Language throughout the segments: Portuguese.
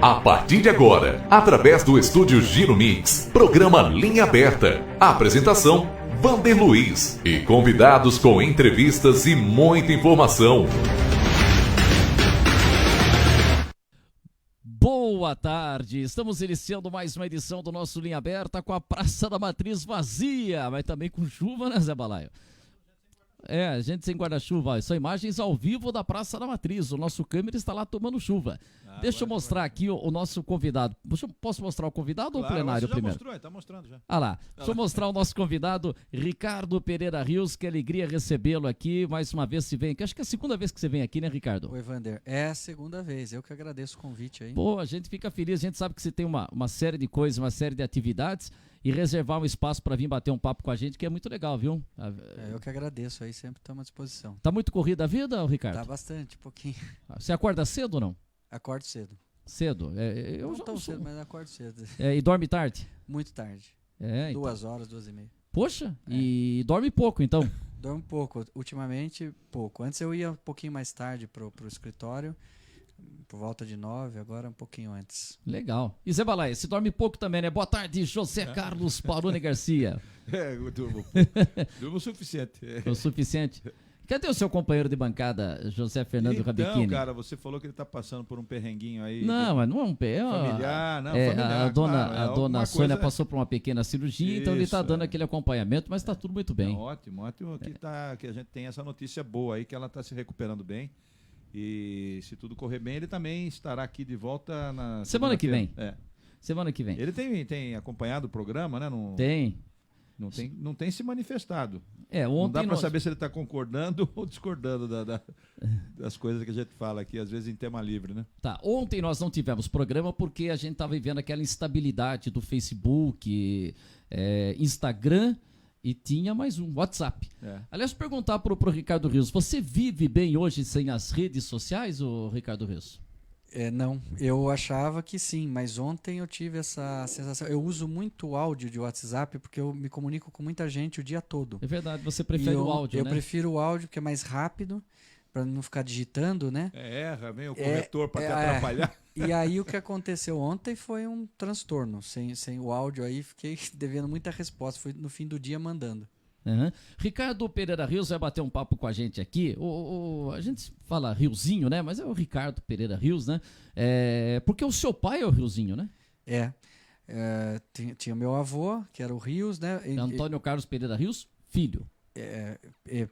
A partir de agora, através do estúdio Giro Mix, programa Linha Aberta. Apresentação, Vander Luiz. E convidados com entrevistas e muita informação. Boa tarde, estamos iniciando mais uma edição do nosso Linha Aberta com a Praça da Matriz vazia, mas também com chuva, né, Zé Balaio? A gente sem guarda-chuva, são imagens ao vivo da Praça da Matriz, o nosso câmera está lá tomando chuva. Deixa eu mostrar aqui o nosso convidado. Posso mostrar o convidado ou o plenário primeiro? Mostrou, tá mostrando já. Deixa eu mostrar o nosso convidado, Ricardo Pereira Rios, que alegria recebê-lo aqui, mais uma vez se vem aqui, acho que é a segunda vez que você vem aqui, né, Ricardo? Oi, Vander, é a segunda vez, eu que agradeço o convite aí. Pô, a gente fica feliz, a gente sabe que você tem uma série de coisas, uma série de atividades, e reservar um espaço para vir bater um papo com a gente, que é muito legal, viu? Eu que agradeço aí, sempre estamos à disposição. Tá muito corrida a vida, Ricardo? Tá bastante, pouquinho. Você acorda cedo ou não? Acordo cedo. Cedo? Eu não já tão não sou... cedo, mas acordo cedo. E dorme tarde? Muito tarde. 2 horas, 2h30. Poxa, e dorme pouco então? Dormo pouco, ultimamente pouco. Antes eu ia um pouquinho mais tarde pro escritório, por volta de 9, agora um pouquinho antes. Legal. E Zé Balaia, você dorme pouco também, né? Boa tarde, José Carlos Paroni Garcia. Eu durmo o suficiente. O suficiente. Cadê o seu companheiro de bancada, José Fernando Rabechini? Então, cara, você falou que ele tá passando por um perrenguinho aí. Não, mas não é um familiar, não, familiar. A dona Sônia passou por uma pequena cirurgia, então ele tá dando aquele acompanhamento, mas tá tudo muito bem. Ótimo que a gente tem essa notícia boa aí, que ela tá se recuperando bem. E se tudo correr bem, ele também estará aqui de volta na semana que vem. Semana que vem. Ele tem acompanhado o programa, né? Tem. Não tem se manifestado. Ontem não dá para saber se ele está concordando ou discordando das coisas que a gente fala aqui, às vezes em tema livre, né? Tá, ontem nós não tivemos programa porque a gente estava vivendo aquela instabilidade do Facebook, Instagram e tinha mais um, WhatsApp. Aliás, perguntar pro Ricardo Rios, você vive bem hoje sem as redes sociais, ô Ricardo Rios? Não, eu achava que sim, mas ontem eu tive essa sensação. Eu uso muito áudio de WhatsApp porque eu me comunico com muita gente o dia todo. É verdade, você prefere o áudio, né? Eu prefiro o áudio, que é mais rápido, para não ficar digitando, né? Vem o corretor para te atrapalhar. E aí o que aconteceu ontem foi um transtorno. Sem o áudio aí, fiquei devendo muita resposta. Fui no fim do dia mandando. Ricardo Pereira Rios vai bater um papo com a gente aqui. A gente fala Riozinho, né? Mas é o Ricardo Pereira Rios, né? Porque o seu pai é o Riozinho, né? Tinha meu avô, que era o Rios, né? Antônio Carlos Pereira Rios, filho.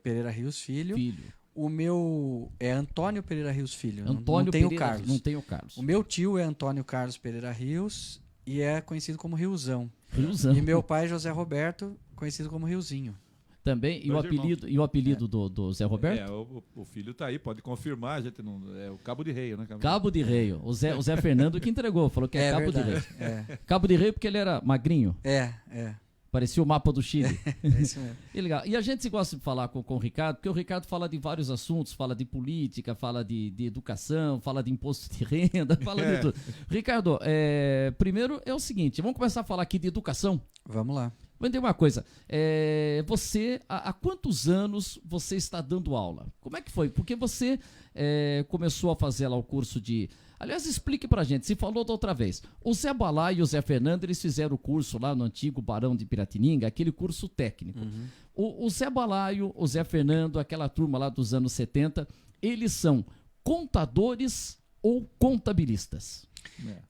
Pereira Rios, filho. Filho. O meu é Antônio Pereira Rios, filho. Antônio não tem Pereira, o Carlos. Não tem o Carlos. O meu tio é Antônio Carlos Pereira Rios e é conhecido como Riozão. Riozão. E meu pai, José Roberto, conhecido como Riozinho. Também, e o apelido do Zé Roberto? O filho tá aí, pode confirmar, a gente não, é o Cabo de Reio, né? Cabo de Reio, o Zé Fernando que entregou, falou que é Cabo verdade, de Reio. Cabo de Reio porque ele era magrinho. Parecia o mapa do Chile. É isso mesmo. Legal. E a gente gosta de falar com o Ricardo, porque o Ricardo fala de vários assuntos, fala de política, fala de educação, fala de imposto de renda, fala de tudo. Ricardo, primeiro é o seguinte, vamos começar a falar aqui de educação. Vamos lá. Vou dizer uma coisa, você, há quantos anos você está dando aula? Como é que foi? Porque você começou a fazer lá o curso de... Aliás, explique pra gente, se falou da outra vez. O Zé Balaio e o Zé Fernando, eles fizeram o curso lá no antigo Barão de Piratininga, aquele curso técnico. O Zé Balaio, o Zé Fernando, aquela turma lá dos anos 70, eles são contadores ou contabilistas?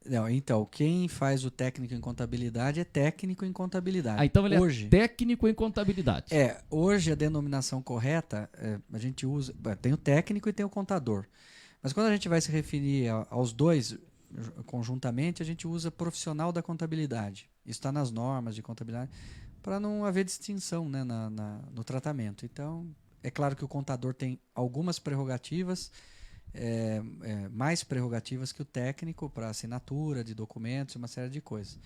Não, então, quem faz o técnico em contabilidade é técnico em contabilidade. Então ele é técnico em contabilidade. Hoje a denominação correta, a gente usa, tem o técnico e tem o contador. Mas quando a gente vai se referir aos dois conjuntamente, a gente usa profissional da contabilidade. Isso está nas normas de contabilidade, para não haver distinção, né, no tratamento. Então, é claro que o contador tem algumas prerrogativas, mais prerrogativas que o técnico para assinatura de documentos, uma série de coisas.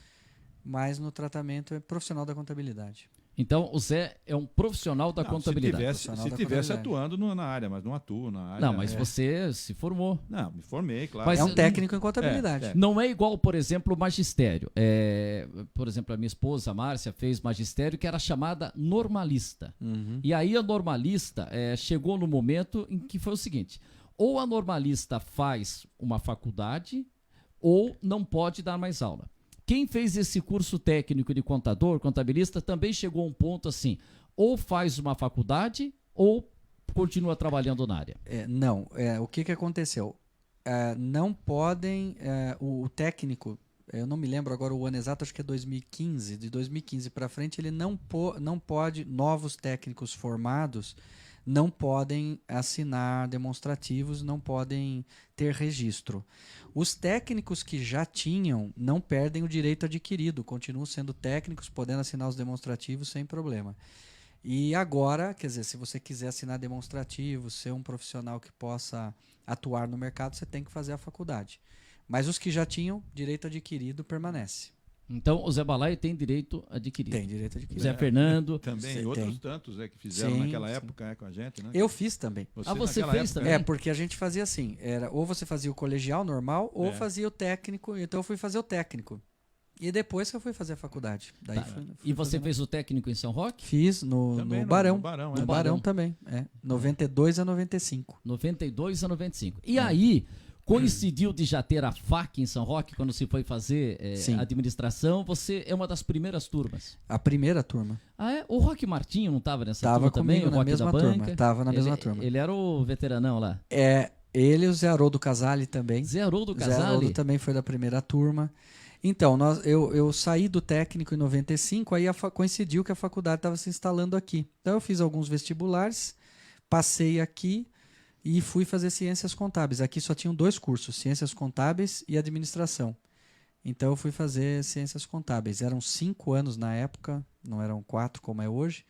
Mas no tratamento é profissional da contabilidade. Então, o Zé é um profissional da contabilidade. Se tivesse atuando na área, mas não atua na área. Não, mas você se formou. Não, me formei, claro. Mas é um técnico em contabilidade. Não é igual, por exemplo, o magistério. Por exemplo, a minha esposa, a Márcia, fez magistério que era chamada normalista. E aí a normalista chegou no momento em que foi o seguinte, ou a normalista faz uma faculdade, ou não pode dar mais aula. Quem fez esse curso técnico de contador, contabilista, também chegou a um ponto assim, ou faz uma faculdade ou continua trabalhando na área. Não, o que aconteceu? Não podem, o técnico, eu não me lembro agora o ano exato, acho que é 2015, de 2015 para frente, ele não pode, novos técnicos formados não podem assinar demonstrativos, não podem ter registro. Os técnicos que já tinham não perdem o direito adquirido, continuam sendo técnicos, podendo assinar os demonstrativos sem problema. E agora, quer dizer, se você quiser assinar demonstrativo, ser um profissional que possa atuar no mercado, você tem que fazer a faculdade. Mas os que já tinham direito adquirido permanece. Então, o Zé Balai tem direito adquirido. Tem direito adquirido. Zé Fernando. Também, Você outros tem. tantos que fizeram Sim, naquela sim. época com a gente, né? Eu fiz também. Você naquela fez época, também? Porque a gente fazia assim, ou você fazia o colegial normal, ou fazia o técnico, então eu fui fazer o técnico. E depois que eu fui fazer a faculdade. Daí fui E você fazer- fez o técnico em São Roque? Fiz no Também Barão. No Barão, No é. Barão também, 92 a 95. 92 a 95. E aí, coincidiu de já ter a FAC em São Roque, quando se foi fazer Sim. administração, você é uma das primeiras turmas. A primeira turma. Ah, é? O Roque Martinho não estava nessa Tava turma também? comigo O na Roque mesma da turma. Banca? Tava na mesma Ele- turma. Ele era o veteranão lá. Ele e o Zé Haroldo Casale também. Zé Haroldo Zé Haroldo Casale? também foi da primeira turma. Então, eu saí do técnico em 95, aí coincidiu que a faculdade estava se instalando aqui. Então eu fiz alguns vestibulares, passei aqui e fui fazer ciências contábeis. Aqui só tinham 2 cursos, ciências contábeis e administração. Então eu fui fazer ciências contábeis. Eram 5 anos na época, não eram 4 como é hoje.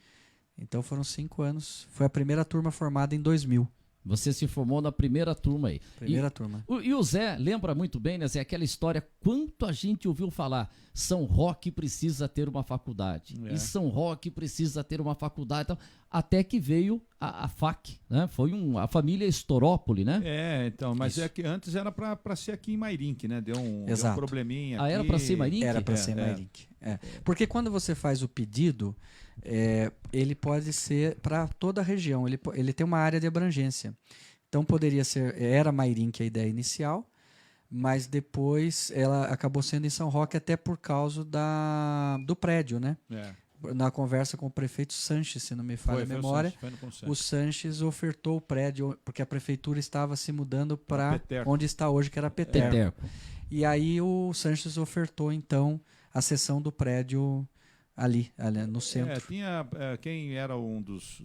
Então foram 5 anos. Foi a primeira turma formada em 2000. Você se formou na primeira turma aí. Primeira turma. E o Zé lembra muito bem, né, Zé, aquela história, quanto a gente ouviu falar, São Roque precisa ter uma faculdade, e São Roque precisa ter uma faculdade, então, até que veio a FAC, né? Foi a família Estorópoli, né? Então, mas Isso. é que antes era para ser aqui em Mairink, né? Deu um Exato. probleminha Ah, era aqui. para ser Mairink? Era para ser É. Mairink. Porque quando você faz o pedido, ele pode ser para toda a região, ele tem uma área de abrangência. Então poderia ser, era Mairink a ideia inicial, mas depois ela acabou sendo em São Roque até por causa do prédio, né? Na conversa com o prefeito Sanches, se não me falha a memória, o Sanches ofertou o prédio, porque a prefeitura estava se mudando para Peterco. onde está hoje, que era Peterco. Peterco. E aí o Sanches ofertou, então, a cessão do prédio ali no centro. Tinha quem era um dos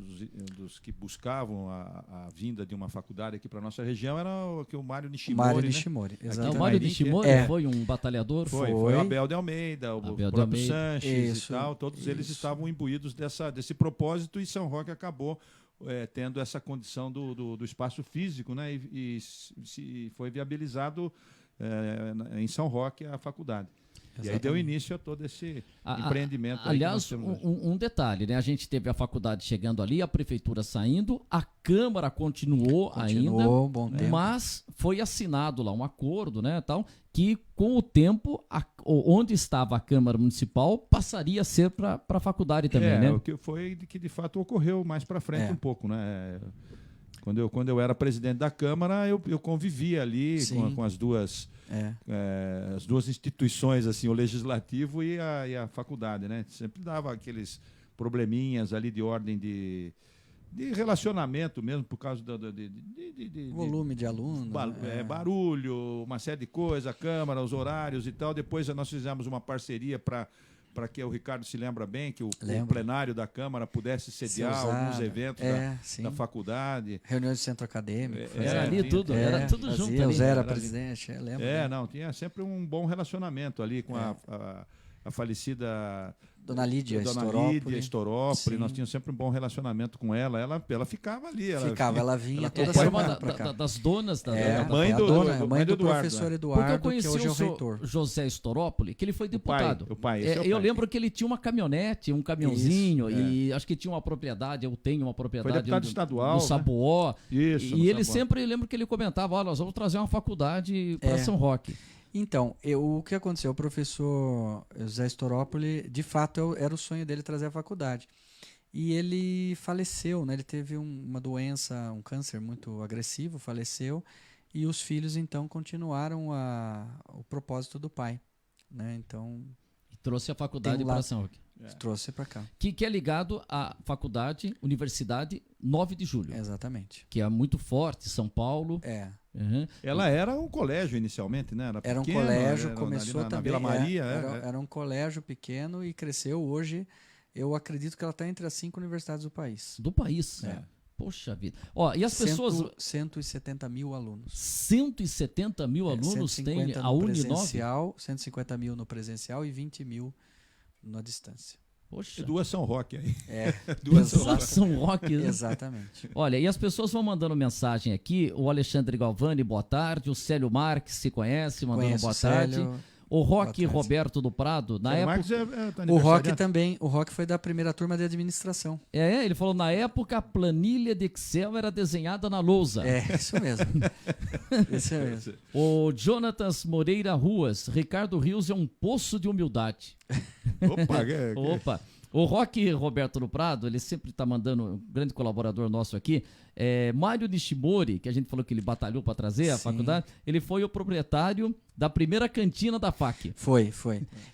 que buscavam a vinda de uma faculdade aqui para nossa região era o Mário Nishimori. Mário né? Nishimori, Não, exatamente. o Mário Mairink, Nishimori foi um batalhador? Foi o Abel de Almeida, o Abel de próprio Almeida. Sanches Isso, e tal, todos eles isso. estavam imbuídos desse propósito e São Roque acabou tendo essa condição do espaço físico, né? E foi viabilizado em São Roque a faculdade. E aí deu início a todo esse empreendimento. Aliás, aí que nós temos hoje. um detalhe, né? A gente teve a faculdade chegando ali, a prefeitura saindo, a Câmara continuou ainda, um bom tempo. mas foi assinado lá um acordo, né, tal, que com o tempo, onde estava a Câmara Municipal, passaria a ser para a faculdade também, né? O que foi que de fato ocorreu mais para frente um pouco, né? Quando eu era presidente da Câmara, eu convivia ali com as duas instituições, assim, o Legislativo e a faculdade, né? Sempre dava aqueles probleminhas ali de ordem de relacionamento mesmo, por causa volume de alunos. Barulho, uma série de coisas, a Câmara, os horários e tal. Depois nós fizemos uma parceria para que o Ricardo se lembra bem, que o plenário da Câmara pudesse sediar alguns eventos da faculdade. Reuniões de centro acadêmico. Era ali tudo, era tudo junto ali. O Zé era presidente, lembro. Tinha sempre um bom relacionamento ali com a falecida Dona Lídia Estorópoli. Nós tínhamos sempre um bom relacionamento com ela. Ela ficava ali. Ela vinha toda foi semana uma para cá. das donas da mãe do professor Eduardo, porque eu conheci que hoje é o o senhor reitor. José Estorópoli, que ele foi deputado. O pai. Eu lembro que ele tinha uma caminhonete, um caminhãozinho, e acho que tinha uma propriedade, eu tenho uma propriedade. Foi deputado estadual. No Sabuó. Isso, e ele sempre, eu lembro que ele comentava, olha, nós vamos trazer uma faculdade para São Roque. Então, o que aconteceu? O professor José Estorópoli, de fato, era o sonho dele trazer a faculdade. E ele faleceu, né? Ele teve uma doença, um câncer muito agressivo, faleceu. e os filhos então continuaram o propósito do pai, né? Então E trouxe a faculdade Tem um para lado- São Roque. trouxe para cá. Que é ligado à faculdade, Universidade 9 de Julho, Exatamente. que é muito forte, São Paulo. É. Uhum. Ela era um colégio inicialmente, né? Era um pequeno, colégio, ali começou na também. Vila Maria. Era um colégio pequeno e cresceu. Hoje, eu acredito que ela está entre as 5 universidades do país. Do país. É. Poxa vida. Ó, e as pessoas. 170 mil alunos. 170 mil alunos tem 150 a no Uni9? presencial, 150 mil no presencial e 20 mil na distância. Poxa. Duas São Roque aí. É, Duas São Duas São Roque. né? exatamente. Olha, e as pessoas vão mandando mensagem aqui. O Alexandre Galvani, boa tarde. O Célio Marques se conhece, mandando Conheço boa o Célio. tarde. O Roque Boa tarde. Roberto do Prado, na Célio época. Marques tá O aniversariante. Roque também. O Roque foi da primeira turma de administração. Ele falou, na época a planilha de Excel era desenhada na lousa. É, isso mesmo. Isso mesmo. O Jonatas Moreira Ruas, Ricardo Rios é um poço de humildade. Opa, Opa. O Roque Roberto do Prado, ele sempre está mandando, um grande colaborador nosso aqui, Mário Nishimori, que a gente falou que ele batalhou para trazer a Sim. faculdade, ele foi o proprietário da primeira cantina da FAC. Foi.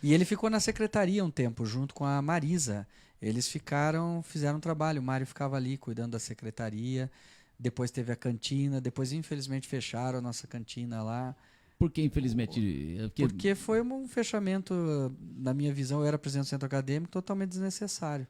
E ele ficou na secretaria um tempo, junto com a Marisa. Eles fizeram um trabalho. O Mário ficava ali cuidando da secretaria. Depois teve a cantina. Depois, infelizmente, fecharam a nossa cantina lá. Porque, infelizmente... Porque foi um fechamento, na minha visão, eu era presidente do centro acadêmico, totalmente desnecessário.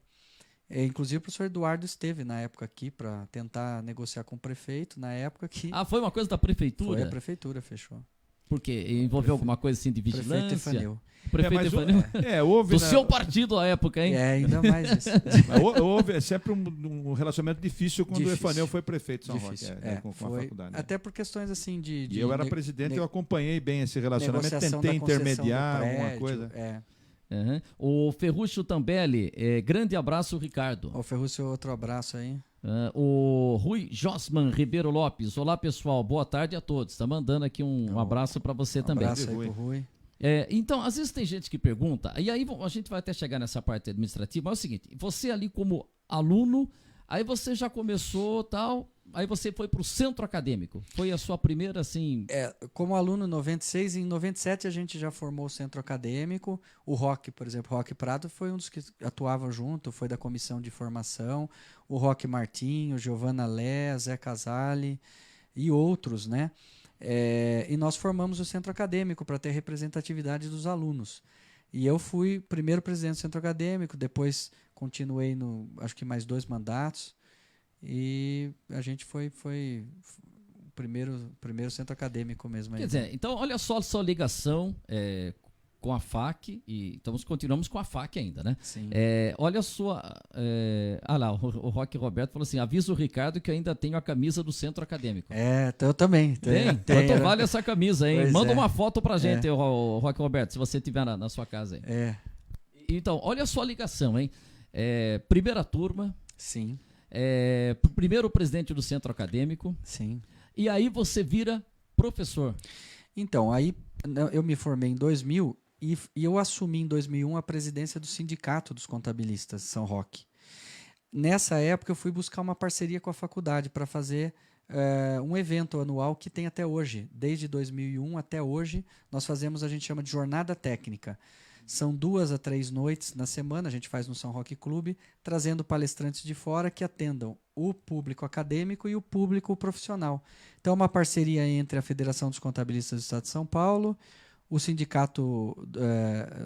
Inclusive o professor Eduardo esteve na época aqui para tentar negociar com o prefeito, na época que foi uma coisa da prefeitura? foi a prefeitura, fechou. Porque envolveu alguma coisa assim de Prefeito vigilância? Efaneu. Prefeito mas Efaneu? houve. Do seu partido à época, hein? Ainda mais isso. Mas houve sempre um relacionamento difícil quando Difícil. o Efanel foi prefeito de São Difícil. Roque, com a Foi, faculdade. né? até por questões assim de E eu era presidente, eu acompanhei bem esse relacionamento, negociação tentei da concessão do intermediar alguma prédio, coisa. Uhum. O Ferruccio Tambelli, grande abraço, Ricardo. O Ferruccio, outro abraço aí. O Rui Josman Ribeiro Lopes, olá pessoal, boa tarde a todos. Está mandando aqui um abraço para você também. Abraço aí pro Rui. Então, às vezes tem gente que pergunta, e aí a gente vai até chegar nessa parte administrativa, mas é o seguinte, você ali como aluno, aí você já começou tal, aí você foi para o centro acadêmico, foi a sua primeira assim... Como aluno em 96, em 97 a gente já formou o centro acadêmico. O Roque, por exemplo, Roque Prado foi um dos que atuava junto, foi da comissão de formação. O Roque Martinho, Giovana Lé, Zé Casale e outros, né? E nós formamos o centro acadêmico para ter representatividade dos alunos. E eu fui primeiro presidente do centro acadêmico, depois continuei acho que mais 2 mandatos. E a gente foi o primeiro centro acadêmico mesmo. Aí. Quer dizer, então olha só a sua ligação com a FAC, então continuamos com a FAC ainda, né? Sim. Olha a sua... lá, o Roque Roberto falou assim, avisa o Ricardo que eu ainda tenho a camisa do centro acadêmico. Eu também. Tem? Quanto vale essa camisa, hein? Pois Manda é. uma foto pra gente, o Roque Roberto, se você tiver na sua casa aí. Então, olha a sua ligação, hein? Primeira turma, Sim. primeiro presidente do centro acadêmico, Sim. e aí você vira professor. Então, aí eu me formei em 2000 e eu assumi em 2001 a presidência do Sindicato dos Contabilistas de São Roque. Nessa época eu fui buscar uma parceria com a faculdade para fazer um evento anual que tem até hoje. Desde 2001 até hoje, nós fazemos, a gente chama de jornada técnica. São 2 a 3 noites na semana, a gente faz no São Roque Clube, trazendo palestrantes de fora que atendam o público acadêmico e o público profissional. Então, é uma parceria entre a Federação dos Contabilistas do Estado de São Paulo, o sindicato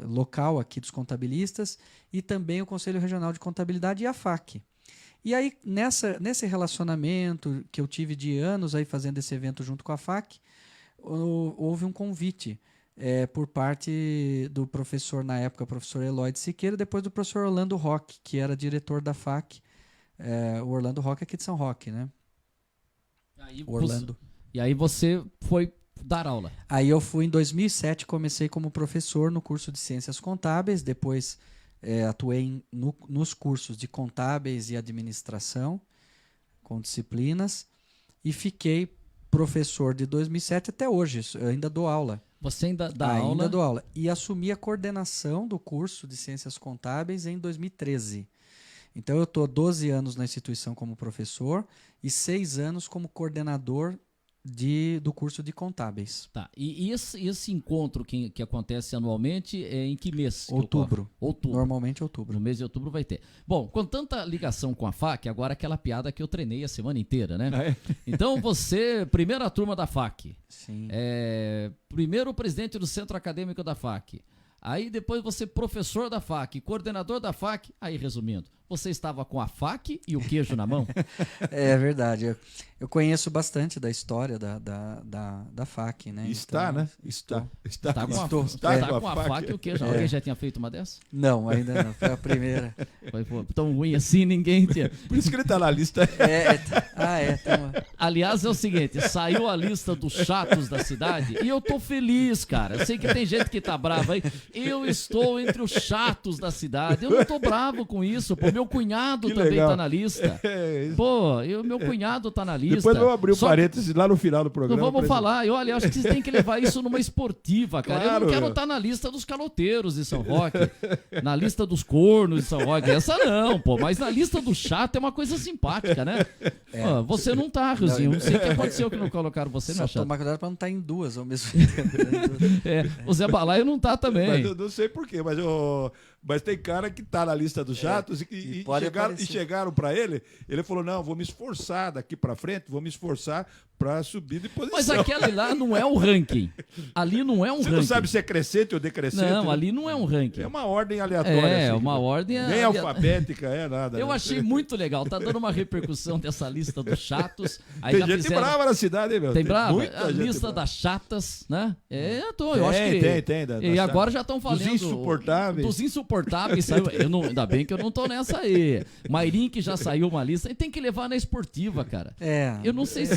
local aqui dos contabilistas e também o Conselho Regional de Contabilidade e a FAC. E aí, nesse relacionamento que eu tive de anos aí fazendo esse evento junto com a FAC, houve um convite por parte do professor, na época, professor Eloy de Siqueira, depois do professor Orlando Roque, que era diretor da FAC, o Orlando Roque aqui de São Roque, né? Orlando. E aí você foi dar aula. Aí eu fui em 2007, comecei como professor no curso de Ciências Contábeis, depois atuei nos cursos de Contábeis e Administração, com disciplinas, e fiquei professor de 2007 até hoje, eu ainda dou aula. Você ainda dá aula? Ainda dou aula. E assumi a coordenação do curso de Ciências Contábeis em 2013. Então eu estou 12 anos na instituição como professor e 6 anos como coordenador do curso de contábeis. Tá. E esse encontro que acontece anualmente é em que mês? que Outubro. ocorre? Outubro. Normalmente outubro. No mês de outubro vai ter. Bom, com tanta ligação com a FAC, agora aquela piada que eu treinei a semana inteira, né? Ah, é? Então você, primeira turma da FAC, Sim. primeiro presidente do centro acadêmico da FAC, aí depois você professor da FAC, coordenador da FAC, aí resumindo, você estava com a FAC e o queijo na mão? É verdade. Eu conheço bastante da história da FAC, né? Está, Então, né? Está Tá com estou. a faca e o queijo. Alguém já tinha feito uma dessa? Não, ainda não. Foi a primeira. Foi tão ruim assim, ninguém tinha. Por isso que ele está na lista. Então, Aliás, é o seguinte, saiu a lista dos chatos da cidade e eu tô feliz, cara. Eu sei que tem gente que tá brava aí. Eu estou entre os chatos da cidade. Eu não tô bravo com isso, pô. Meu cunhado Que também legal. tá na lista. É, Pô, meu cunhado tá na lista. depois eu vou abrir um Só- parênteses lá no final do Não programa. vamos pra falar, olha, acho que vocês têm que levar isso numa esportiva, cara. Claro, eu não quero meu. estar na lista dos caloteiros de São Roque, na lista dos cornos de São Roque. Essa não, pô, mas na lista do chato é uma coisa simpática, né? Ó, você não tá, Riozinho. Não sei o que aconteceu que não colocaram você, só não, chato. tomar cuidado para não estar em duas ao mesmo tempo. O Zé Balaio não tá Mas também. eu não sei porquê, mas tem cara que tá na lista dos chatos e pode aparecer. chegaram para ele falou, não, vou me esforçar daqui para frente, vou me esforçar para subir de posição. Mas aquele lá não é um ranking. Ali não é um Você ranking. não sabe se é crescente ou decrescente? Não, né? ali não é um ranking. É uma ordem aleatória. É, assim, uma ordem Nem ale- alfabética, nada. Eu né? achei muito legal. Tá dando uma repercussão dessa lista dos chatos. Aí Tem já gente fizeram... brava na cidade, hein, meu? Tem brava? muita A gente lista brava. das chatas, né? Eu Tem, acho que... tem. E agora já estão falando... Dos insuportáveis. Dos insuportáveis. Saiu... Ainda bem que eu não tô nessa aí. Mairim, que já saiu uma lista. E tem que levar na esportiva, cara. Eu não sei se...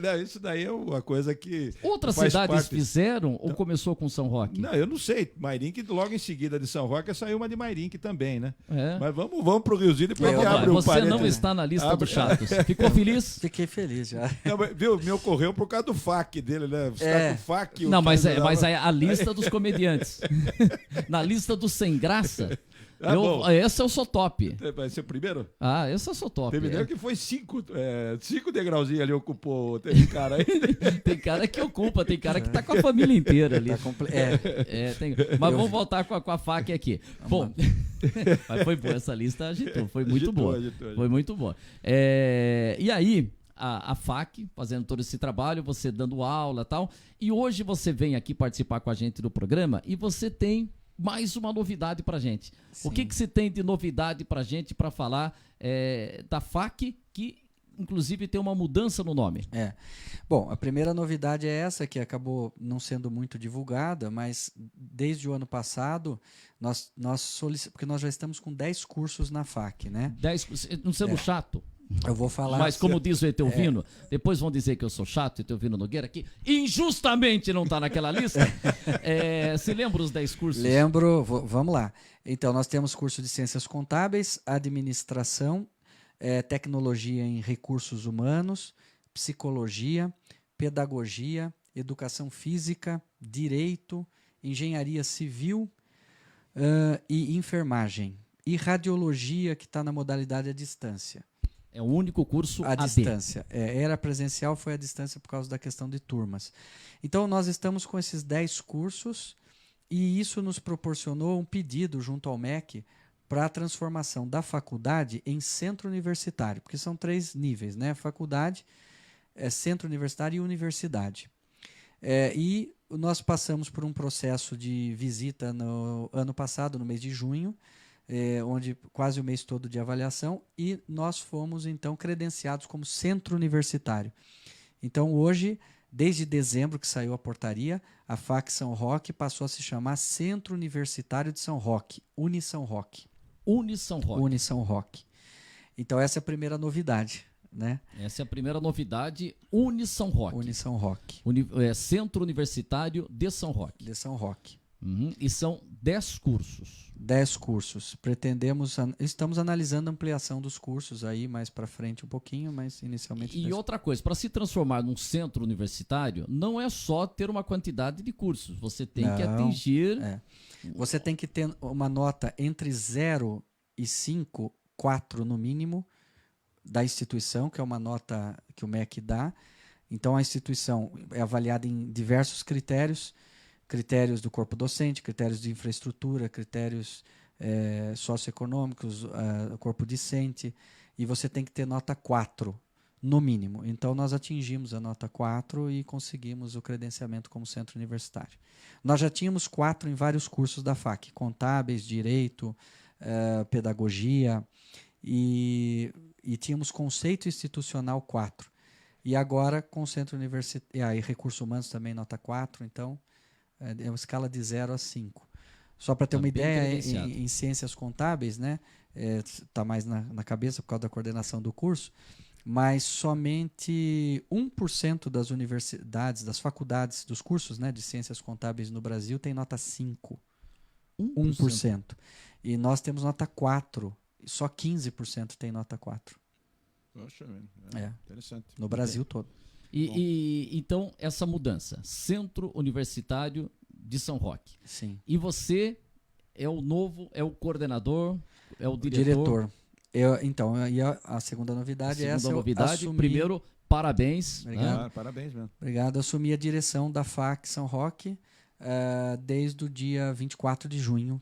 Não, isso daí é uma coisa que... Outras faz cidades parte. fizeram ou começou com São Roque? Não, eu não sei. Mairink, logo em seguida de São Roque, saiu uma de Mairink também, né? É. Mas vamos pro Riozinho, depois Vamos que lá. abre um Você não parênteses. está na lista Abre- dos chatos. Ficou feliz? Fiquei feliz já. Não, mas, viu, me ocorreu por causa do FAQ dele, né? Você tá com o FAQ... o Não, mas cara é dava- a lista dos comediantes. Na lista dos sem graça, bom. essa eu sou top. Vai ser o primeiro? Ah, essa eu sou top. Teve É. nego que foi cinco degrauzinhos ali, ocupou. Teve cara aí. Tem cara que ocupa, tem cara que tá com a família inteira ali. Tá Mas vamos voltar com a faca aqui. Bom, mas foi boa essa lista, agitou, foi muito Agitou, boa. agitou. Foi muito boa. E aí, a FAC fazendo todo esse trabalho, você dando aula e tal, e hoje você vem aqui participar com a gente do programa e você tem mais uma novidade pra gente. O que você tem de novidade pra gente pra falar da FAC, que inclusive tem uma mudança no nome? Bom, a primeira novidade é essa, que acabou não sendo muito divulgada, mas desde o ano passado, porque nós já estamos com 10 cursos na FAC, né? 10, não sendo chato. Eu vou falar... Mas como diz o Etelvino, depois vão dizer que eu sou chato, Etelvino Nogueira, que injustamente não está naquela lista. Se lembra os 10 cursos? Lembro, vamos lá. Então, nós temos curso de Ciências Contábeis, Administração, Tecnologia em Recursos Humanos, Psicologia, Pedagogia, Educação Física, Direito, Engenharia Civil e Enfermagem. E Radiologia, que está na modalidade à distância. É o único curso À AD. distância. Era presencial, foi à distância por causa da questão de turmas. Então, nós estamos com esses 10 cursos e isso nos proporcionou um pedido junto ao MEC para a transformação da faculdade em centro universitário, porque são 3 níveis, né? Faculdade, centro universitário e universidade. E nós passamos por um processo de visita no ano passado, no mês de junho, onde quase o mês todo de avaliação, e nós fomos, então, credenciados como centro universitário. Então, hoje, desde dezembro que saiu a portaria, a FAC São Roque passou a se chamar Centro Universitário de São Roque, Unisão Roque. Unisão Roque. Unisão Roque. Então, essa é a primeira novidade, né? Essa é a primeira novidade, Unisão Roque. Unisão Roque, Centro Universitário de São Roque. de São Roque. E são 10 cursos. 10 cursos. Estamos analisando a ampliação dos cursos aí mais para frente um pouquinho, mas inicialmente... E outra coisa, para se transformar num centro universitário, não é só ter uma quantidade de cursos. Você tem que Não, atingir... Você tem que ter uma nota entre 0 e 5, 4 no mínimo, da instituição, que é uma nota que o MEC dá. Então, a instituição é avaliada em diversos critérios, critérios do corpo docente, critérios de infraestrutura, critérios socioeconômicos, corpo discente, e você tem que ter nota 4, no mínimo. Então, nós atingimos a nota 4 e conseguimos o credenciamento como centro universitário. Nós já tínhamos 4 em vários cursos da FAC, contábeis, direito, pedagogia, e tínhamos conceito institucional 4. E agora, com o centro universitário, e recursos humanos também nota 4, então é uma escala de 0 a 5. Só para ter uma ideia, em ciências contábeis, né, tá mais na cabeça por causa da coordenação do curso, mas somente 1% das universidades, das faculdades, dos cursos, né, de ciências contábeis no Brasil tem nota 5. 1%. E nós temos nota 4. Só 15% tem nota 4. Poxa, interessante. No Brasil todo. E então, essa mudança, Centro Universitário de São Roque. Sim. E você é o novo, é o coordenador, é o diretor? Diretor. Então, a segunda novidade é essa. Segunda novidade, assumi... primeiro, parabéns. Obrigado. Né? Parabéns mesmo. Obrigado. Eu assumi a direção da FAC São Roque desde o dia 24 de junho.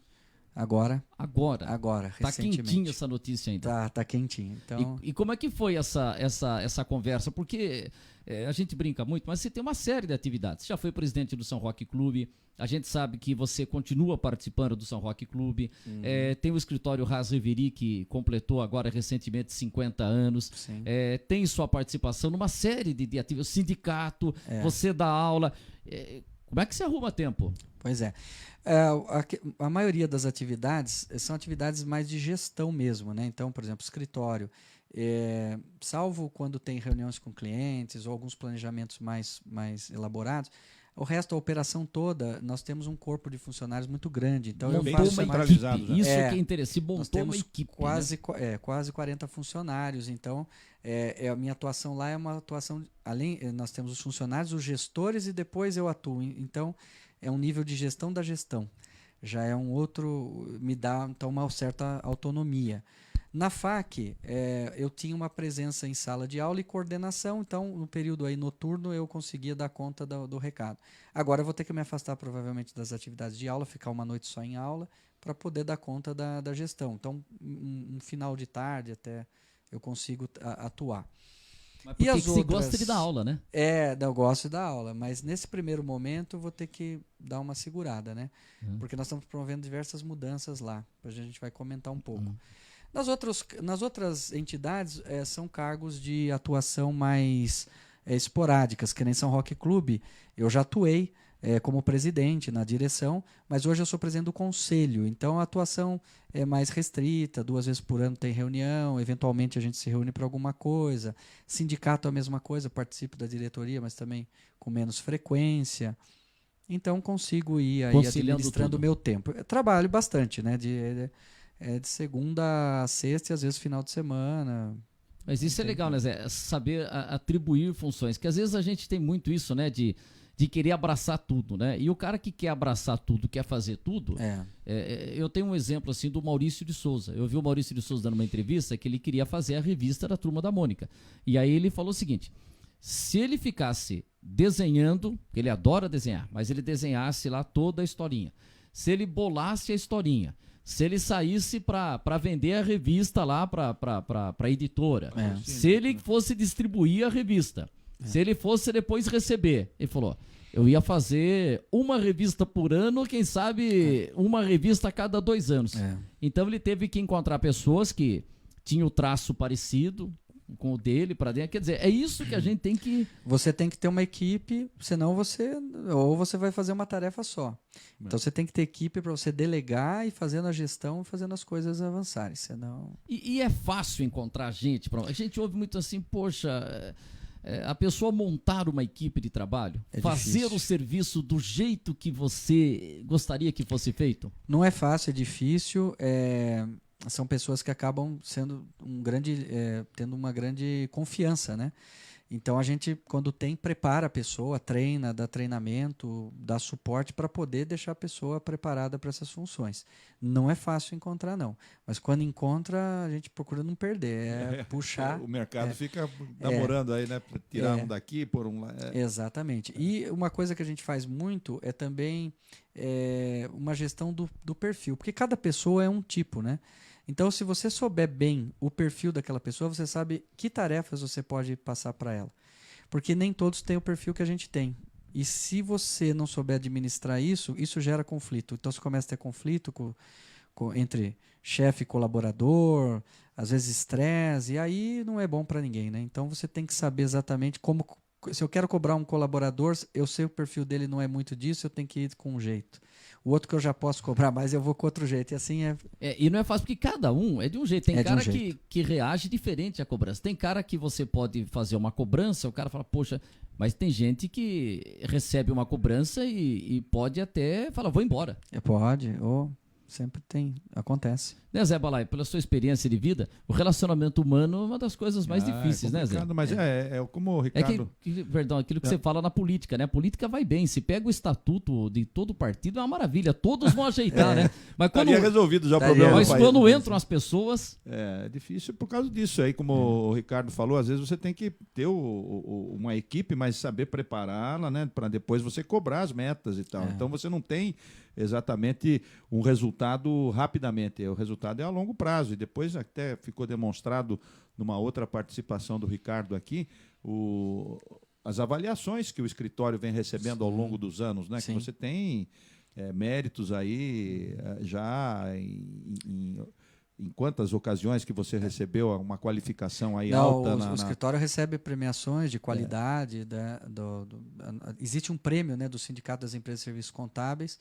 Agora, Tá recentemente. quentinha essa notícia ainda. Tá quentinho. Então... E como é que foi essa conversa? Porque a gente brinca muito, mas você tem uma série de atividades. Você já foi presidente do São Roque Clube, a gente sabe que você continua participando do São Roque Clube, tem o escritório Ras Reveri, que completou agora recentemente 50 anos, tem sua participação numa série de atividades, sindicato, você dá aula. Como é que você arruma tempo? Pois é. A maioria das atividades são atividades mais de gestão mesmo, né? Então, por exemplo, escritório, salvo quando tem reuniões com clientes ou alguns planejamentos mais elaborados, o resto, a operação toda, nós temos um corpo de funcionários muito grande. Então, montou eu faço uma centralizado, equipe. né? Isso que é interessante. Nós Montou uma temos equipe. quase 40 funcionários. Então, a minha atuação lá é uma atuação... Nós temos os funcionários, os gestores e depois eu atuo. Então, é um nível de gestão da gestão. Já é um outro... Me dá, então, uma certa autonomia. Na FAC, eu tinha uma presença em sala de aula e coordenação, então no período aí noturno eu conseguia dar conta do recado. Agora eu vou ter que me afastar provavelmente das atividades de aula, ficar uma noite só em aula, para poder dar conta da gestão. Então, um final de tarde até eu consigo atuar. Mas porque você gosta de dar aula, né? Eu gosto de dar aula, mas nesse primeiro momento eu vou ter que dar uma segurada, né? Porque nós estamos promovendo diversas mudanças lá, a gente vai comentar um pouco. Nas outras entidades, são cargos de atuação mais esporádicas, que nem São Roque Clube. Eu já atuei como presidente na direção, mas hoje eu sou presidente do conselho. Então a atuação é mais restrita, 2 vezes por ano tem reunião, eventualmente a gente se reúne para alguma coisa. Sindicato é a mesma coisa, participo da diretoria, mas também com menos frequência. Então consigo ir aí administrando o meu tempo. Eu trabalho bastante, né? De segunda a sexta e às vezes final de semana. Mas isso é legal, né, Zé? Saber atribuir funções. Que às vezes a gente tem muito isso, né? De querer abraçar tudo, né? E o cara que quer abraçar tudo, quer fazer tudo... eu tenho um exemplo assim do Maurício de Souza. Eu vi o Maurício de Souza dando uma entrevista que ele queria fazer a revista da Turma da Mônica. E aí ele falou o seguinte: se ele ficasse desenhando, que ele adora desenhar, mas ele desenhasse lá toda a historinha. Se ele bolasse a historinha, se ele saísse para vender a revista lá para a editora, se ele fosse distribuir a revista, se ele fosse depois receber, ele falou, eu ia fazer uma revista por ano, quem sabe uma revista a cada 2 anos. Então ele teve que encontrar pessoas que tinham o traço parecido com o dele para dentro. Quer dizer, é isso que a gente tem que... Você tem que ter uma equipe, senão você vai fazer uma tarefa só. Então você tem que ter equipe para você delegar e fazendo a gestão e fazendo as coisas avançarem, senão... E é fácil encontrar gente. A gente ouve muito assim, poxa, a pessoa montar uma equipe de trabalho, fazer difícil. O serviço do jeito que você gostaria que fosse feito? Não é fácil, é difícil. São pessoas que acabam sendo tendo uma grande confiança, né? Então a gente, quando tem, prepara a pessoa, treina, dá treinamento, dá suporte para poder deixar a pessoa preparada para essas funções. Não é fácil encontrar, não. Mas quando encontra, a gente procura não perder, puxar. O mercado fica namorando aí, né? Tirar um daqui, por um lá. Exatamente. E uma coisa que a gente faz muito é também uma gestão do perfil, porque cada pessoa é um tipo, né? Então, se você souber bem o perfil daquela pessoa, você sabe que tarefas você pode passar para ela. Porque nem todos têm o perfil que a gente tem. E se você não souber administrar isso, isso gera conflito. Então, você começa a ter conflito entre chefe e colaborador, às vezes estresse, e aí não é bom para ninguém, né? Então, você tem que saber exatamente como... Se eu quero cobrar um colaborador, eu sei o perfil dele não é muito disso, eu tenho que ir com um jeito. O outro que eu já posso cobrar mais, eu vou com outro jeito. E assim e não é fácil, porque cada um é de um jeito. Tem cara jeito. que reage diferente à cobrança. Tem cara que você pode fazer uma cobrança, o cara fala, poxa, mas tem gente que recebe uma cobrança e pode até falar, vou embora. Pode, ou sempre tem, acontece. Né, Zé Balai, pela sua experiência de vida, o relacionamento humano é uma das coisas mais difíceis, né, Zé? Mas como o Ricardo... Perdão, aquilo que você fala na política, né? A política vai bem, se pega o estatuto de todo partido, é uma maravilha, todos vão ajeitar, né? Mas quando resolvido já o problema Mas do país, quando entram as pessoas... É difícil por causa disso aí, como o Ricardo falou, às vezes você tem que ter uma equipe, mas saber prepará-la, né? Para depois você cobrar as metas e tal. Então você não tem exatamente um resultado rapidamente, o resultado é a longo prazo, e depois até ficou demonstrado numa outra participação do Ricardo aqui, as avaliações que o escritório vem recebendo ao longo dos anos, né? Que você tem méritos aí já em quantas ocasiões que você recebeu uma qualificação aí alta? O escritório recebe premiações de qualidade, existe um prêmio, né, do Sindicato das Empresas de Serviços Contábeis,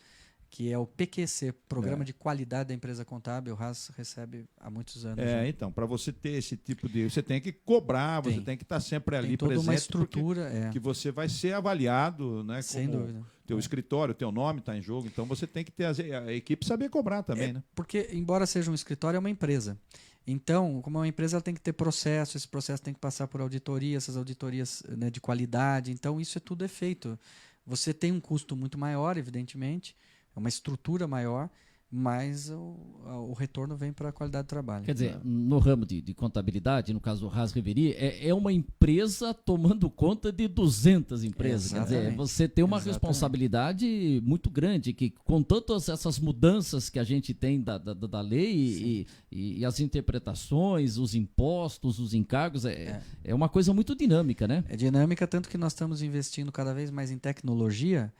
que é o PQC, Programa de Qualidade da Empresa Contábil. O RAS recebe há muitos anos. Então, para você ter esse tipo de... Você tem que cobrar, você tem que estar sempre ali presente. Tem toda uma estrutura. Que você vai ser avaliado, né? Sem dúvida. Teu escritório, teu nome está em jogo, então você tem que ter a equipe saber cobrar também, né? Porque, embora seja um escritório, é uma empresa. Então, como é uma empresa, ela tem que ter processo, esse processo tem que passar por auditoria, essas auditorias, né, de qualidade. Então, isso tudo é feito. Você tem um custo muito maior, evidentemente, é uma estrutura maior, mas o retorno vem para a qualidade do trabalho. Quer dizer, no ramo de contabilidade, no caso do Ras Reverie, é uma empresa tomando conta de 200 empresas. Quer dizer, você tem uma responsabilidade muito grande, que com todas essas mudanças que a gente tem da lei e as interpretações, os impostos, os encargos, é uma coisa muito dinâmica, né? É dinâmica, tanto que nós estamos investindo cada vez mais em tecnologia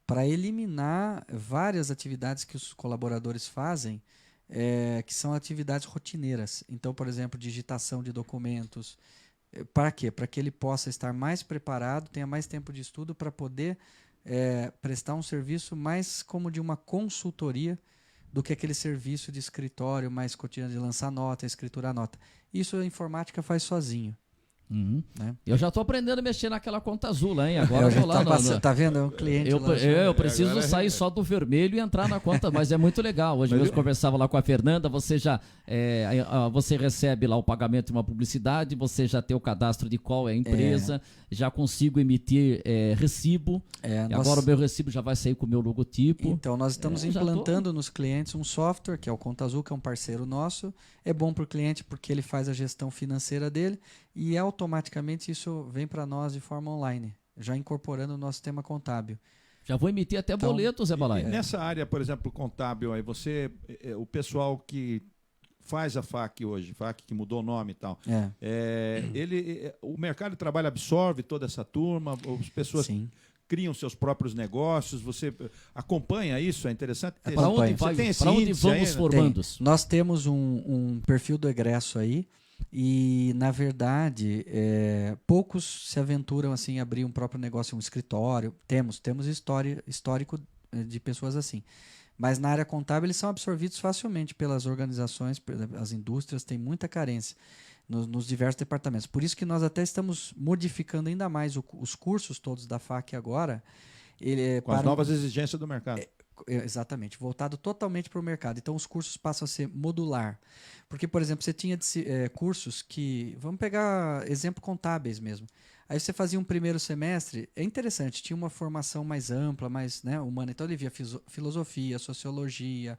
para eliminar várias atividades que os colaboradores fazem, que são atividades rotineiras. Então, por exemplo, digitação de documentos. Para quê? Para que ele possa estar mais preparado, tenha mais tempo de estudo para poder prestar um serviço mais como de uma consultoria do que aquele serviço de escritório mais cotidiano de lançar nota, escriturar nota. Isso a informática faz sozinho. Né? Eu já estou aprendendo a mexer naquela conta azul lá, hein? Agora eu vou lá. Tá vendo? É um cliente eu preciso sair só do vermelho e entrar na conta, mas é muito legal. Hoje mesmo conversava lá com a Fernanda, você você recebe lá o pagamento de uma publicidade, você já tem o cadastro de qual é a empresa, já consigo emitir recibo, agora o meu recibo já vai sair com o meu logotipo. Então, nós estamos implantando nos clientes um software, que é o Conta Azul, que é um parceiro nosso. É bom para o cliente porque ele faz a gestão financeira dele e automaticamente isso vem para nós de forma online, já incorporando o nosso sistema contábil. Já vou emitir até boleto, Zé Balai. Nessa área, por exemplo, contábil, aí o pessoal que faz a FAQ hoje, FAQ que mudou o nome e tal, o mercado de trabalho absorve toda essa turma, as pessoas... Sim. Criam seus próprios negócios, você acompanha isso? É interessante ter para onde vão os formandos? Nós temos um perfil do egresso aí e, na verdade, poucos se aventuram assim, a abrir um próprio negócio, um escritório. Temos histórico de pessoas assim. Mas na área contábil eles são absorvidos facilmente pelas organizações, as indústrias, tem muita carência nos diversos departamentos. Por isso que nós até estamos modificando ainda mais os cursos todos da FAQ agora. Com as novas exigências do mercado. Exatamente, voltado totalmente para o mercado. Então, os cursos passam a ser modular. Porque, por exemplo, você tinha cursos que... Vamos pegar exemplo contábeis mesmo. Aí você fazia um primeiro semestre, é interessante, tinha uma formação mais ampla, mais, né, humana. Então, ele via filosofia, sociologia,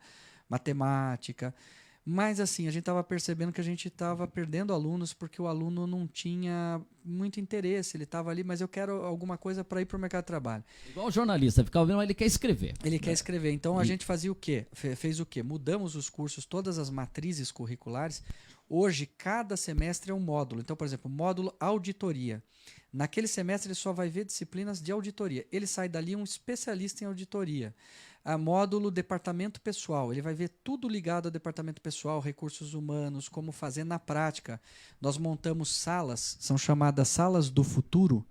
matemática... Mas, assim, a gente estava percebendo que a gente estava perdendo alunos porque o aluno não tinha muito interesse. Ele estava ali, mas eu quero alguma coisa para ir para o mercado de trabalho. Igual o jornalista, fica ouvindo, mas ele quer escrever. Ele quer escrever. Então, a gente fazia o quê? Fez o quê? Mudamos os cursos, todas as matrizes curriculares. Hoje, cada semestre é um módulo. Então, por exemplo, módulo auditoria. Naquele semestre, ele só vai ver disciplinas de auditoria. Ele sai dali um especialista em auditoria. A módulo departamento pessoal, ele vai ver tudo ligado ao departamento pessoal, recursos humanos, como fazer na prática. Nós montamos salas, são chamadas salas do futuro,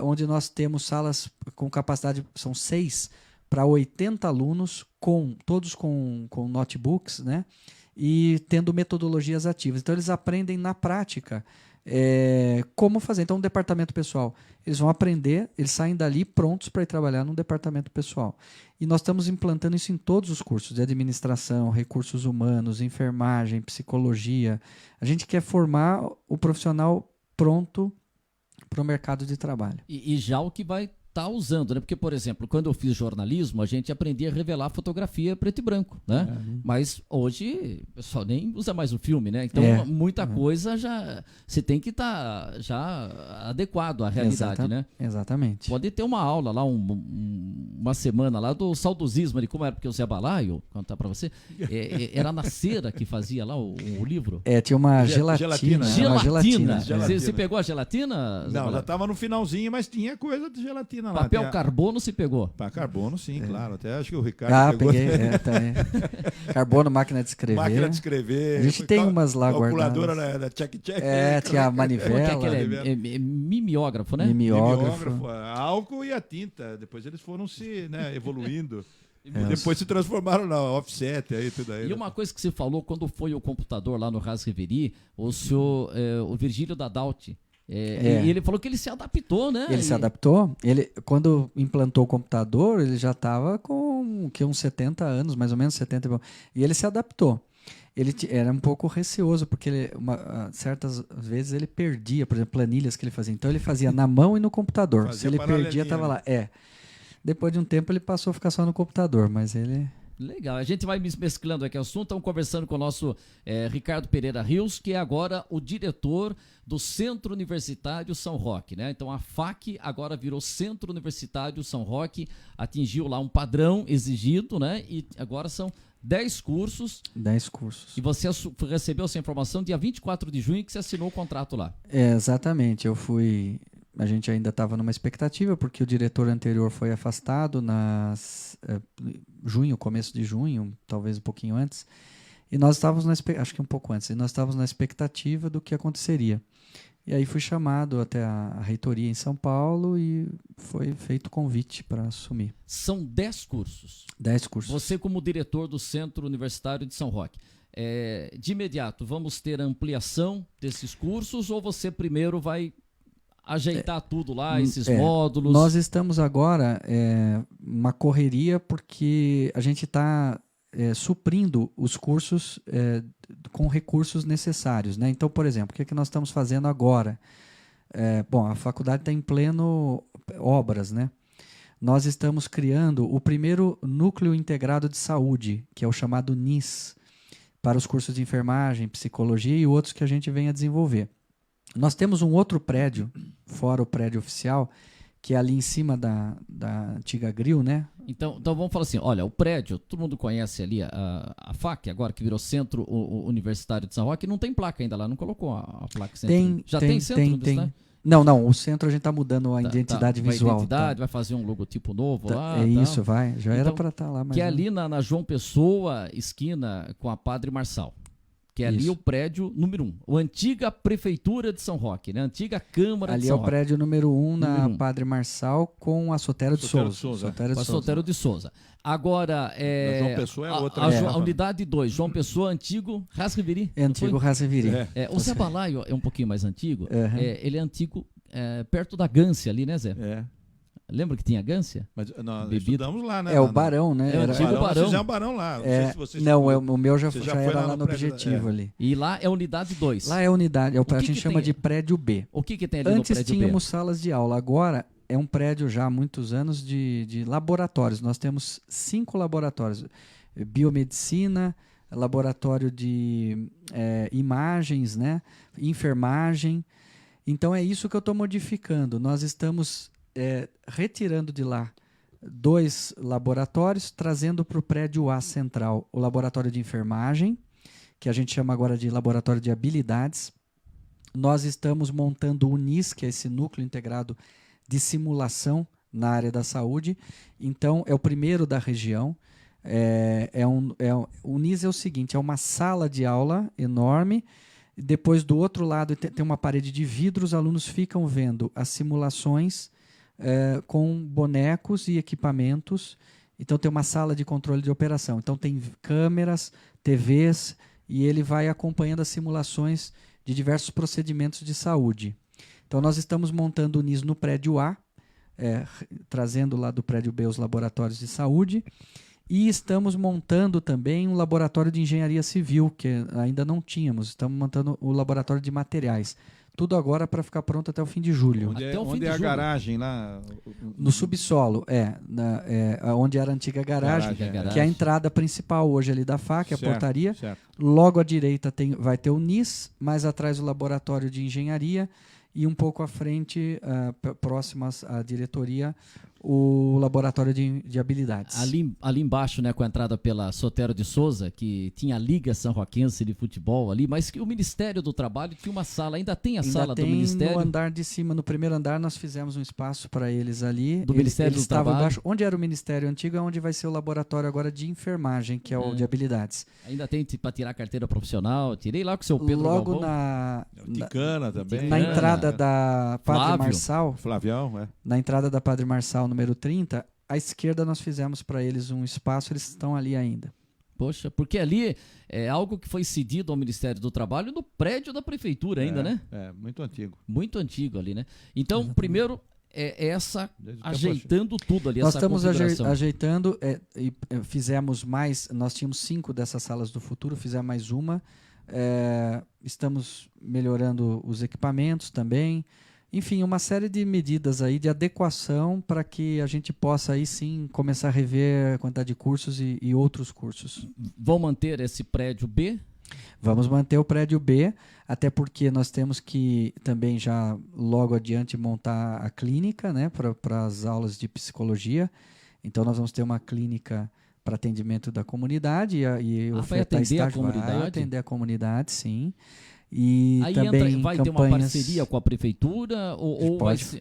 onde nós temos salas com capacidade, são 6 para 80 alunos, todos com notebooks, né? E tendo metodologias ativas. Então eles aprendem na prática como fazer. Então, um departamento pessoal, eles vão aprender, eles saem dali prontos para ir trabalhar num departamento pessoal. E nós estamos implantando isso em todos os cursos, de administração, recursos humanos, enfermagem, psicologia. A gente quer formar o profissional pronto para o mercado de trabalho. E já o que vai estar usando, né? Porque, por exemplo, quando eu fiz jornalismo, a gente aprendia a revelar fotografia preto e branco, né? Mas hoje o pessoal nem usa mais o filme, né? Então muita coisa já você tem que estar já adequado à realidade, né? Exatamente. Pode ter uma aula lá, uma semana lá do saudosismo, de como era, porque o Zé Balaio, contar para você, era na cera que fazia lá o livro. Tinha uma gelatina. Gelatina. Você pegou a gelatina? Não, já estava no finalzinho, mas tinha coisa de gelatina. Papel carbono se pegou? Carbono, sim, claro. Até acho que o Ricardo pegou. Peguei, também. Carbono, máquina de escrever. Máquina de escrever. A gente tem umas lá guardadas. Calculadora da check-check. Tinha a manivela. Mimeógrafo, né? Mimeógrafo. Álcool e a tinta. Depois eles foram se evoluindo. Depois se transformaram na offset aí, tudo aí. E uma coisa que você falou quando foi o computador lá no Ras Riveri, o senhor, o Virgílio Dadalti, e ele falou que ele se adaptou, né? Ele se adaptou. Quando implantou o computador, ele já estava com uns 70 anos, mais ou menos 70. E ele se adaptou. Ele era um pouco receoso, porque certas vezes ele perdia, por exemplo, planilhas que ele fazia. Então ele fazia na mão e no computador. Se ele perdia, estava lá. Depois de um tempo ele passou a ficar só no computador, mas ele... Legal, a gente vai mesclando aqui o assunto. Estamos conversando com o nosso Ricardo Pereira Rios, que é agora o diretor do Centro Universitário São Roque, né? Então a FAC agora virou Centro Universitário São Roque, atingiu lá um padrão exigido, né? E agora são 10 cursos. 10 cursos. E você recebeu essa informação dia 24 de junho que você assinou o contrato lá. Exatamente, a gente ainda estava numa expectativa, porque o diretor anterior foi afastado começo de junho, talvez um pouquinho antes, e nós estávamos acho que um pouco antes, e nós estávamos na expectativa do que aconteceria. E aí fui chamado até a reitoria em São Paulo e foi feito o convite para assumir. São 10 cursos. 10 cursos. Você como diretor do Centro Universitário de São Roque. De imediato, vamos ter ampliação desses cursos ou você primeiro vai ajeitar tudo lá, esses módulos? Nós estamos agora uma correria porque a gente está suprindo os cursos com recursos necessários, né? Então, por exemplo, o que nós estamos fazendo agora? A faculdade está em pleno obras, né? Nós estamos criando o primeiro núcleo integrado de saúde, que é o chamado NIS, para os cursos de enfermagem, psicologia e outros que a gente vem a desenvolver. Nós temos um outro prédio, fora o prédio oficial, que é ali em cima da antiga Grill, né? Então vamos falar assim, olha, o prédio, todo mundo conhece ali a FAC, agora que virou Centro Universitário de São Roque, não tem placa ainda lá, não colocou a placa centro. Tem centro? Tem. Não, o centro a gente está mudando a identidade visual. Vai fazer um logotipo novo lá. Isso, vai. Já era para estar lá. Mas que é ali na João Pessoa, esquina com a Padre Marçal. Que é ali o prédio número 1. A antiga Prefeitura de São Roque, né? A antiga Câmara de São Roque. Ali é o prédio número 1 na Padre Marçal com a Sotero de Souza. Com a Sotero de Souza. Agora, João Pessoa é outra. A unidade 2, João Pessoa, antigo Ras Riveri. Antigo Ras Riveri. O Zé Balaio é um pouquinho mais antigo. Ele é antigo perto da Gância ali, né, Zé? Lembra que tinha Gância? Mas nós Bebida. estudamos lá, né? É o Barão, né? É o antigo Nós Barão. fizemos Barão lá. Não sei se vocês Não, foram. o meu já Você já era foi lá lá no no prédio, Objetivo ali. E lá é unidade 2. Lá é unidade, a que gente chama tem? de prédio B. O que tem ali no Antes prédio tínhamos B? salas de aula, agora é um prédio já há muitos anos de laboratórios. Nós temos 5 laboratórios. Biomedicina, laboratório de imagens, né? Enfermagem. Então é isso que eu estou modificando. Nós estamos retirando de lá 2 laboratórios, trazendo para o prédio A central o laboratório de enfermagem, que a gente chama agora de laboratório de habilidades. Nós estamos montando o NIS, que é esse núcleo integrado de simulação na área da saúde. Então, é o primeiro da região. O NIS é o seguinte, é uma sala de aula enorme. Depois, do outro lado, tem uma parede de vidro. Os alunos ficam vendo as simulações com bonecos e equipamentos. Então, tem uma sala de controle de operação. Então, tem câmeras, TVs, e ele vai acompanhando as simulações de diversos procedimentos de saúde. Então, nós estamos montando o NIS no prédio A, trazendo lá do prédio B os laboratórios de saúde, e estamos montando também um laboratório de engenharia civil, que ainda não tínhamos. Estamos montando o laboratório de materiais. Tudo agora para ficar pronto até o fim de julho. Onde é a garagem lá? No subsolo, onde era a antiga garagem, que é a entrada principal hoje ali da FAC, a portaria. Certo. Logo à direita vai ter o NIS, mais atrás o laboratório de engenharia e um pouco à frente, próximo à diretoria, o laboratório de habilidades. Ali embaixo, né, com a entrada pela Sotero de Souza, que tinha a Liga São Roquense de futebol ali, mas que o Ministério do Trabalho tinha uma sala, ainda tem a sala do Ministério? No andar de cima, no primeiro andar, nós fizemos um espaço para eles ali. Do Ministério do Trabalho? Embaixo, onde era o Ministério antigo, é onde vai ser o laboratório agora de enfermagem, que é o de habilidades. Ainda tem para tirar a carteira profissional? Tirei lá com o seu Pedro Logo Galvão. Ticana também. Na entrada da Padre Flávio. Marçal, Flavião, na entrada da Padre Marçal, número 30, à esquerda nós fizemos para eles um espaço, eles estão ali ainda. Poxa, porque ali é algo que foi cedido ao Ministério do Trabalho no prédio da Prefeitura ainda, né? Muito antigo. Muito antigo ali, né? Então, primeiro, ajeitando tudo ali, nós essa estamos configuração. ajeitando, fizemos mais, nós tínhamos 5 dessas salas do futuro, fizemos mais uma. Estamos melhorando os equipamentos também. Enfim, uma série de medidas aí de adequação para que a gente possa aí sim começar a rever a quantidade de cursos e outros cursos. Vão manter esse prédio B? Vamos manter o prédio B, até porque nós temos que também já logo adiante montar a clínica, né, para as aulas de psicologia. Então nós vamos ter uma clínica para atendimento da comunidade e vai atender estágio, a comunidade? vai atender a comunidade, sim. E aí também vai ter uma parceria com a prefeitura? Ou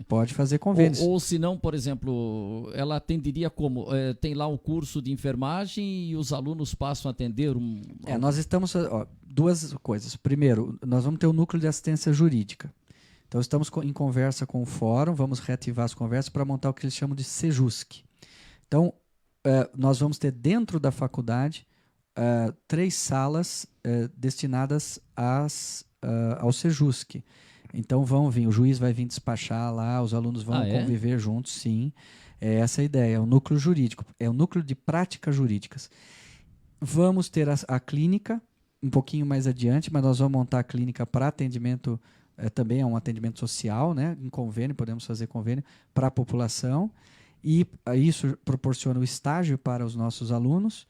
pode fazer convênios. Ou se não, por exemplo, ela atenderia como? Tem lá um curso de enfermagem e os alunos passam a atender nós estamos... duas coisas. Primeiro, nós vamos ter um núcleo de assistência jurídica. Então, estamos em conversa com o fórum, vamos reativar as conversas para montar o que eles chamam de SEJUSC. Então, nós vamos ter dentro da faculdade 3 salas destinadas ao SEJUSC. Então vão vir, o juiz vai vir despachar lá, os alunos vão conviver juntos, sim. É essa a ideia, é o núcleo jurídico, é o núcleo de práticas jurídicas. Vamos ter a clínica um pouquinho mais adiante, mas nós vamos montar a clínica para atendimento, também é um atendimento social, né? Em convênio, podemos fazer convênio para a população, e isso proporciona o estágio para os nossos alunos.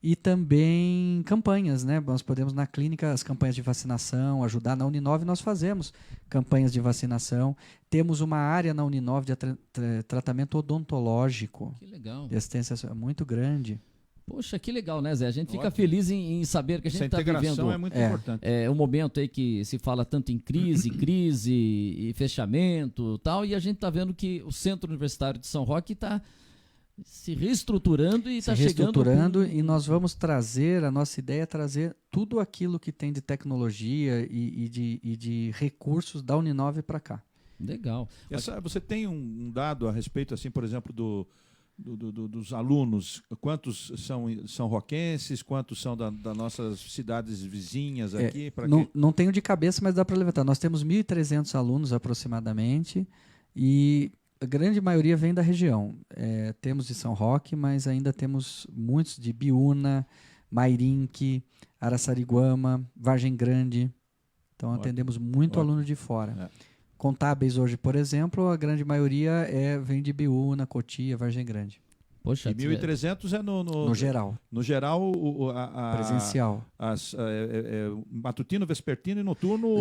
E também campanhas, né? Nós podemos na clínica as campanhas de vacinação, ajudar. Na Uninove nós fazemos campanhas de vacinação. Temos uma área na Uninove de tratamento odontológico. Que legal. De assistência muito grande. Poxa, que legal, né, Zé? A gente fica feliz em saber que a gente está vivendo... Essa integração é muito importante. Um momento aí que se fala tanto em crise e fechamento e tal, e a gente está vendo que o Centro Universitário de São Roque está se reestruturando e está chegando... E nós vamos trazer, a nossa ideia é trazer tudo aquilo que tem de tecnologia e de recursos da Uninove para cá. Legal. Você tem um dado a respeito, assim, por exemplo, dos alunos, quantos são roquenses, quantos são das nossas cidades vizinhas aqui? Não tenho de cabeça, mas dá para levantar. Nós temos 1.300 alunos aproximadamente e A grande maioria vem da região. Temos de São Roque, mas ainda temos muitos de Biúna, Mairinque, Araçariguama, Vargem Grande. Então atendemos muito aluno de fora. Contábeis hoje, por exemplo, a grande maioria vem de Biúna, Cotia, Vargem Grande. Poxa, E 1.300 é no geral. No geral, presencial. Matutino, vespertino e noturno.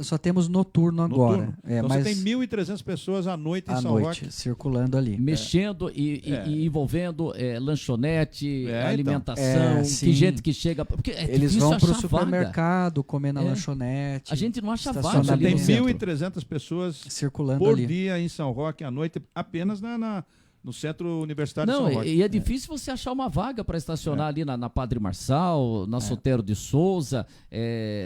Só temos noturno agora. Então mas você tem 1.300 pessoas à noite em São Roque. Circulando ali. Mexendo e envolvendo lanchonete, alimentação, então. tem gente que chega. Porque eles vão para o vaga. supermercado, comer na lanchonete. A gente não acha vaga. Você tem 1.300 pessoas circulando por ali. dia em São Roque à noite, apenas no Centro Universitário de São Roque. E é difícil você achar uma vaga para estacionar ali na Padre Marçal, na Sotero de Souza,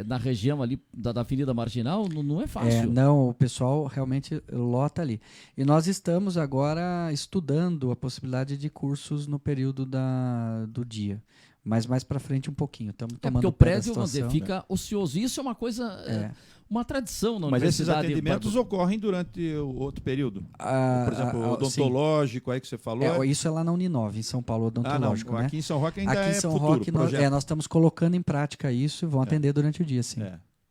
na região ali da Avenida Marginal, não é fácil. Não, o pessoal realmente lota ali. E nós estamos agora estudando a possibilidade de cursos no período do dia. Mas mais para frente um pouquinho. Porque o prédio, vamos dizer, fica ocioso. Isso é uma coisa... Uma tradição na Mas universidade. Mas esses atendimentos ocorrem durante o outro período? Por exemplo, o odontológico aí que você falou? Isso é lá na Uninove, em São Paulo, odontológico. Aqui em São Roque ainda aqui em São Roque nós estamos colocando em prática isso e vão atender durante o dia, sim.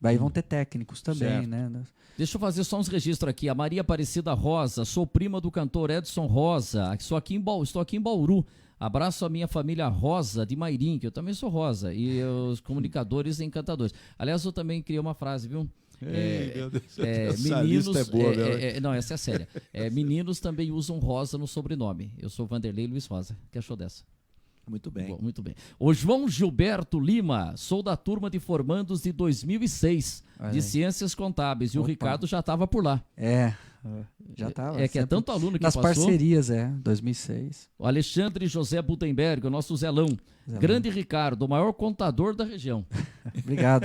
Daí vão ter técnicos também, né? Deixa eu fazer só uns registros aqui. A Maria Aparecida Rosa, sou prima do cantor Edson Rosa, estou aqui em Bauru. Abraço a minha família Rosa de Mairim, que eu também sou Rosa, e os comunicadores e encantadores. Aliás, eu também criei uma frase, viu? Meu Deus, essa meninos, lista é boa, não, essa é séria. Meninos também usam Rosa no sobrenome. Eu sou Vanderlei Luiz Rosa. Que achou dessa? Muito bem. Bom, muito bem. O João Gilberto Lima, sou da turma de formandos de 2006, de Ciências Contábeis, e o Ricardo já estava por lá. Já estava. Que é tanto aluno que nas passou. Nas parcerias, 2006. O Alexandre José Butenberg, o nosso Zelão. Grande Ricardo, o maior contador da região. Obrigado.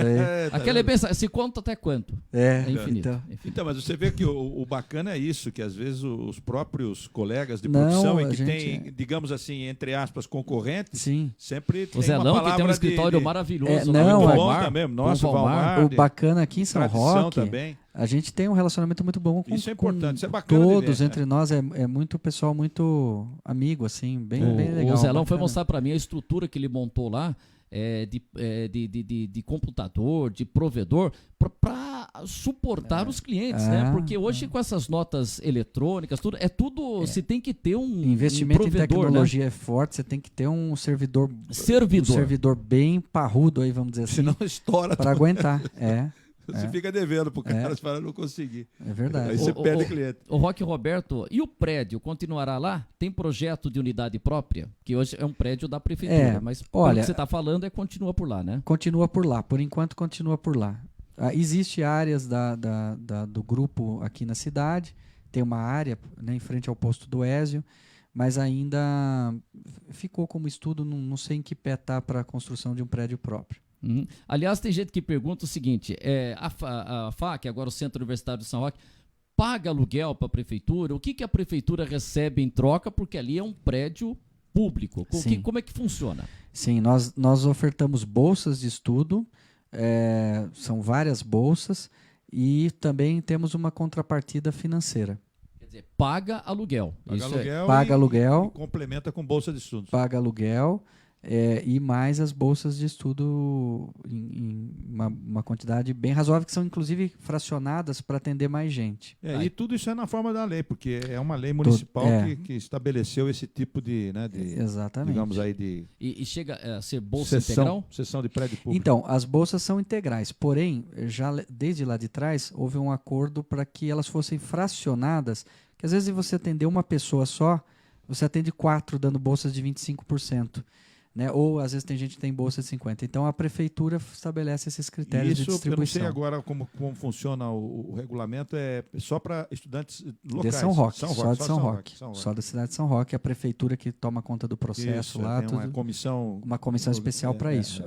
Aquele pensa, se conta até quanto? É infinito. Então, mas você vê que o bacana é isso, que às vezes os próprios colegas de profissão e que tem, digamos assim, entre aspas, concorrentes, sempre tem o Zelão, uma palavra que tem um escritório maravilhoso. Muito bom também. Nossa, o Valmar. O bacana aqui em São Roque, também. A gente tem um relacionamento muito bom com isso é importante, isso é bacana. Todos entre nós, é muito pessoal, muito amigo, assim, bem legal. O Zelão foi mostrar para mim a estrutura que ele montou lá, de computador, de provedor, para suportar os clientes, né? Porque hoje com essas notas eletrônicas, tudo você tem que ter um investimento provedor, em tecnologia, né? É forte, você tem que ter um servidor bem parrudo aí, vamos dizer assim. Senão estoura para aguentar. Você fica devendo pro cara, para não conseguir. É verdade. Aí você perde cliente. O Roque Roberto, e o prédio continuará lá? Tem projeto de unidade própria? Que hoje é um prédio da prefeitura, mas olha, o que você está falando continua por lá, né? Continua por lá, por enquanto continua por lá. Existem áreas do grupo aqui na cidade, tem uma área, né, em frente ao posto do Ézio, mas ainda ficou como estudo, não sei em que pé está para a construção de um prédio próprio. Aliás, tem gente que pergunta o seguinte, a FAC, agora o Centro Universitário de São Roque, paga aluguel para a prefeitura? O que a prefeitura recebe em troca? Porque ali é um prédio público. Como é que funciona? Sim, nós ofertamos bolsas de estudo, são várias bolsas, e também temos uma contrapartida financeira. Quer dizer, paga aluguel. Paga aluguel. E complementa com bolsa de estudos. Paga aluguel. E mais as bolsas de estudo em uma quantidade bem razoável, que são inclusive fracionadas para atender mais gente. E tudo isso é na forma da lei, porque é uma lei municipal que estabeleceu esse tipo de, exatamente. Digamos aí de... E chega a ser bolsa integral? Sessão de prédio público. Então, as bolsas são integrais, porém, já desde lá de trás, houve um acordo para que elas fossem fracionadas, que às vezes você atender uma pessoa só, você atende 4 dando bolsas de 25%. Né? Ou às vezes tem gente que tem bolsa de 50%. Então a prefeitura estabelece esses critérios de distribuição. Eu não sei agora como funciona o regulamento, é só para estudantes locais. De São Roque, só de São Roque. Só da cidade de São Roque, a prefeitura que toma conta do processo lá. Tem uma comissão especial para isso.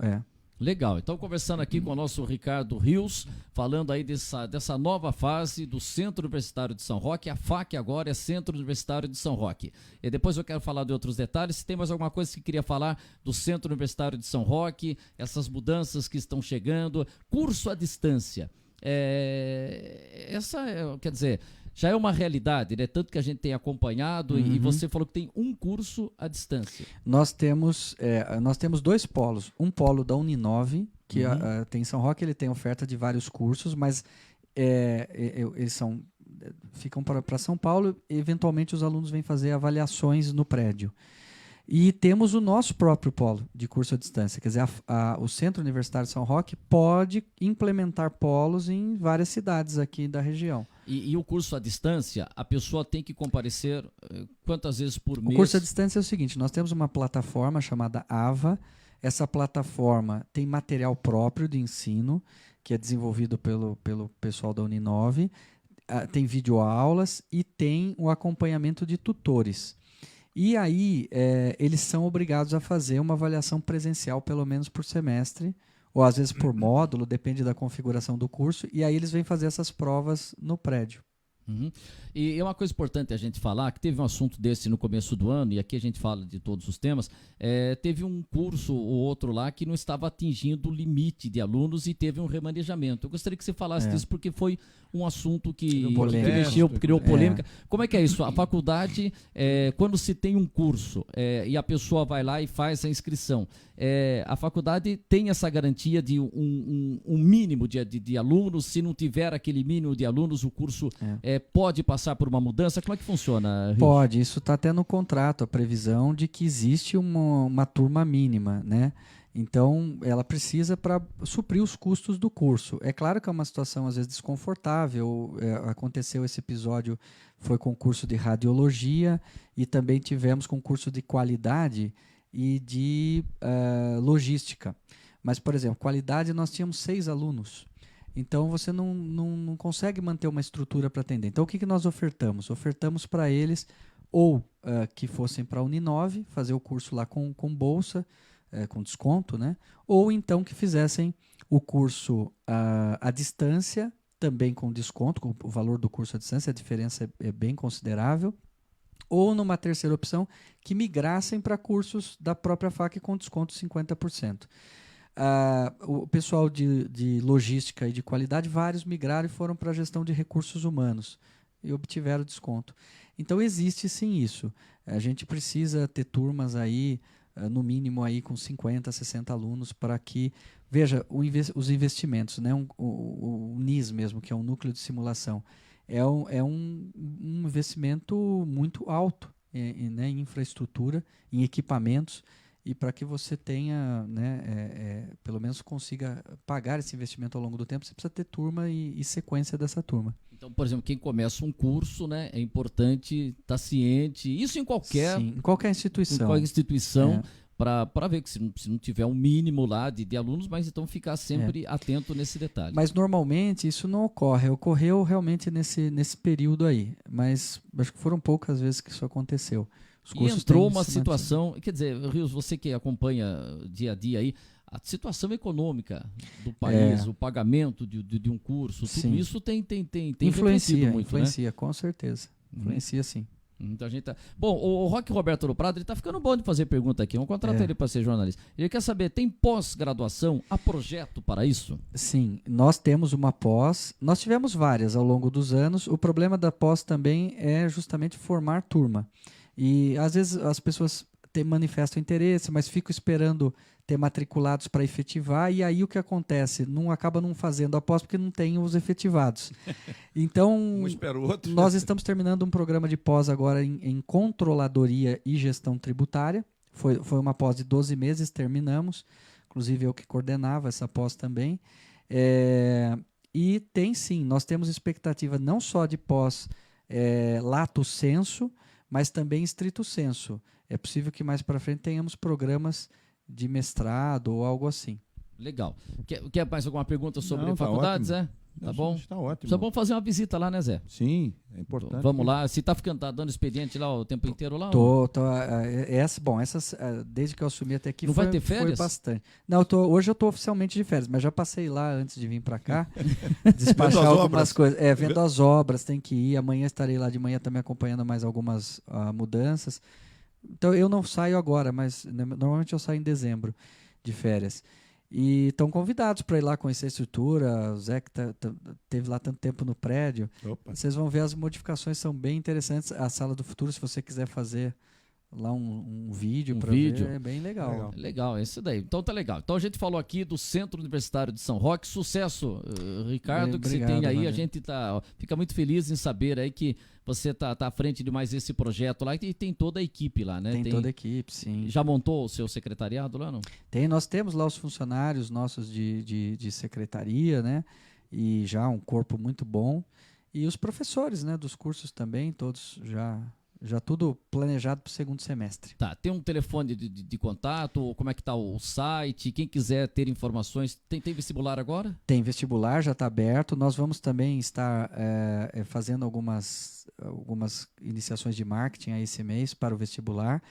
Legal, então conversando aqui com o nosso Ricardo Rios, falando aí dessa nova fase do Centro Universitário de São Roque. A FAC agora é Centro Universitário de São Roque. E depois eu quero falar de outros detalhes. Se tem mais alguma coisa que queria falar do Centro Universitário de São Roque, essas mudanças que estão chegando, curso à distância. Quer dizer, já é uma realidade, né? Tanto que a gente tem acompanhado e Uhum. você falou que tem um curso à distância. Nós temos 2 polos. Um polo da Uninove, que tem em São Roque, ele tem oferta de vários cursos, mas eles ficam para São Paulo, e eventualmente os alunos vêm fazer avaliações no prédio. E temos o nosso próprio polo de curso à distância, quer dizer, o Centro Universitário de São Roque pode implementar polos em várias cidades aqui da região. E o curso à distância, a pessoa tem que comparecer quantas vezes por mês? O curso à distância é o seguinte, nós temos uma plataforma chamada AVA. Essa plataforma tem material próprio de ensino, que é desenvolvido pelo pessoal da Uninove, tem videoaulas e tem o acompanhamento de tutores. E aí, eles são obrigados a fazer uma avaliação presencial pelo menos por semestre, ou às vezes por módulo, depende da configuração do curso, e aí eles vêm fazer essas provas no prédio. Uhum. E é uma coisa importante a gente falar, que teve um assunto desse no começo do ano, e aqui a gente fala de todos os temas, teve um curso ou outro lá que não estava atingindo o limite de alunos e teve um remanejamento. Eu gostaria que você falasse disso, porque foi um assunto que mexeu, criou polêmica. Como é que é isso? A faculdade, quando se tem um curso e a pessoa vai lá e faz a inscrição, a faculdade tem essa garantia de um mínimo de alunos. Se não tiver aquele mínimo de alunos, o curso pode passar por uma mudança? Como é que funciona, Rios? Pode, isso está até no contrato, a previsão de que existe uma turma mínima, né? Então, ela precisa para suprir os custos do curso. É claro que é uma situação, às vezes, desconfortável. Aconteceu esse episódio, foi concurso de radiologia e também tivemos concurso de qualidade e de logística. Mas, por exemplo, qualidade nós tínhamos 6 alunos. Então, você não consegue manter uma estrutura para atender. Então, o que nós ofertamos? Ofertamos para eles ou que fossem para a Uninove, fazer o curso lá com bolsa, com desconto, né? Ou então que fizessem o curso à distância, também com desconto, com o valor do curso à distância, a diferença é bem considerável. Ou numa terceira opção, que migrassem para cursos da própria FAC com desconto de 50%. O pessoal de logística e de qualidade, vários migraram e foram para a gestão de recursos humanos e obtiveram desconto. Então existe sim isso. A gente precisa ter turmas aí, no mínimo aí com 50, 60 alunos, para que, veja, os investimentos, né? O NIS mesmo, que é um núcleo de simulação, é um investimento muito alto né, em infraestrutura, em equipamentos, e para que você tenha, né, pelo menos consiga pagar esse investimento ao longo do tempo, você precisa ter turma e sequência dessa turma. Então, por exemplo, quem começa um curso, né, é importante estar ciente, isso em qualquer instituição, para ver que se não tiver um mínimo lá de alunos, mas então ficar sempre atento nesse detalhe. Mas normalmente isso não ocorre, ocorreu realmente nesse período aí, mas acho que foram poucas vezes que isso aconteceu. E entrou uma situação, quer dizer, Rios, você que acompanha dia a dia aí, a situação econômica do país, o pagamento de um curso, tudo isso tem influencia muito, influencia, né? Com certeza. Influencia sim. Então a gente tá... Bom, o Roque Roberto do Prado, ele tá ficando bom de fazer pergunta aqui. Vamos contratar ele para ser jornalista. Ele quer saber, tem pós-graduação? Há projeto para isso? Sim, nós temos uma pós. Nós tivemos várias ao longo dos anos. O problema da pós também é justamente formar turma. E às vezes as pessoas manifestam interesse, mas ficam esperando ter matriculados para efetivar, e aí o que acontece? Acaba não fazendo a pós porque não tem os efetivados. Então, um espera o outro. Nós estamos terminando um programa de pós agora em controladoria e gestão tributária. Foi uma pós de 12 meses, terminamos. Inclusive eu que coordenava essa pós também. E tem sim, nós temos expectativa não só de pós lato sensu, mas também estrito sensu. É possível que mais para frente tenhamos programas de mestrado ou algo assim. Legal. Quer mais alguma pergunta sobre faculdades, Zé? Tá bom? Está ótimo. Só vamos fazer uma visita lá, né, Zé? Sim, é importante. Vamos lá. Se tá dando expediente lá o tempo inteiro lá? Desde que eu assumi até aqui não vai ter férias? Foi bastante. Não, hoje eu estou oficialmente de férias, mas já passei lá antes de vir para cá, despachar algumas coisas. Vendo as obras, tem que ir. Amanhã estarei lá de manhã também acompanhando mais algumas mudanças. Então eu não saio agora, mas normalmente eu saio em dezembro de férias. E estão convidados para ir lá conhecer a estrutura. O Zé que teve lá tanto tempo no prédio. Opa. Vocês vão ver, as modificações são bem interessantes. A Sala do Futuro, se você quiser fazer lá um vídeo para ver, é bem legal. Legal, esse daí. Então tá legal. Então a gente falou aqui do Centro Universitário de São Roque. Sucesso, Ricardo, que você tem aí. A gente fica muito feliz em saber aí que você tá à frente de mais esse projeto lá e tem toda a equipe lá, né? Tem toda a equipe, sim. Já montou o seu secretariado lá, não? Nós temos lá os funcionários nossos de secretaria, né? E já um corpo muito bom. E os professores, né, dos cursos também, todos já tudo planejado para o segundo semestre. Tá, tem um telefone de contato, como é que tá o site, quem quiser ter informações, tem vestibular agora? Tem vestibular, já está aberto, nós vamos também estar fazendo algumas iniciações de marketing aí esse mês para o vestibular,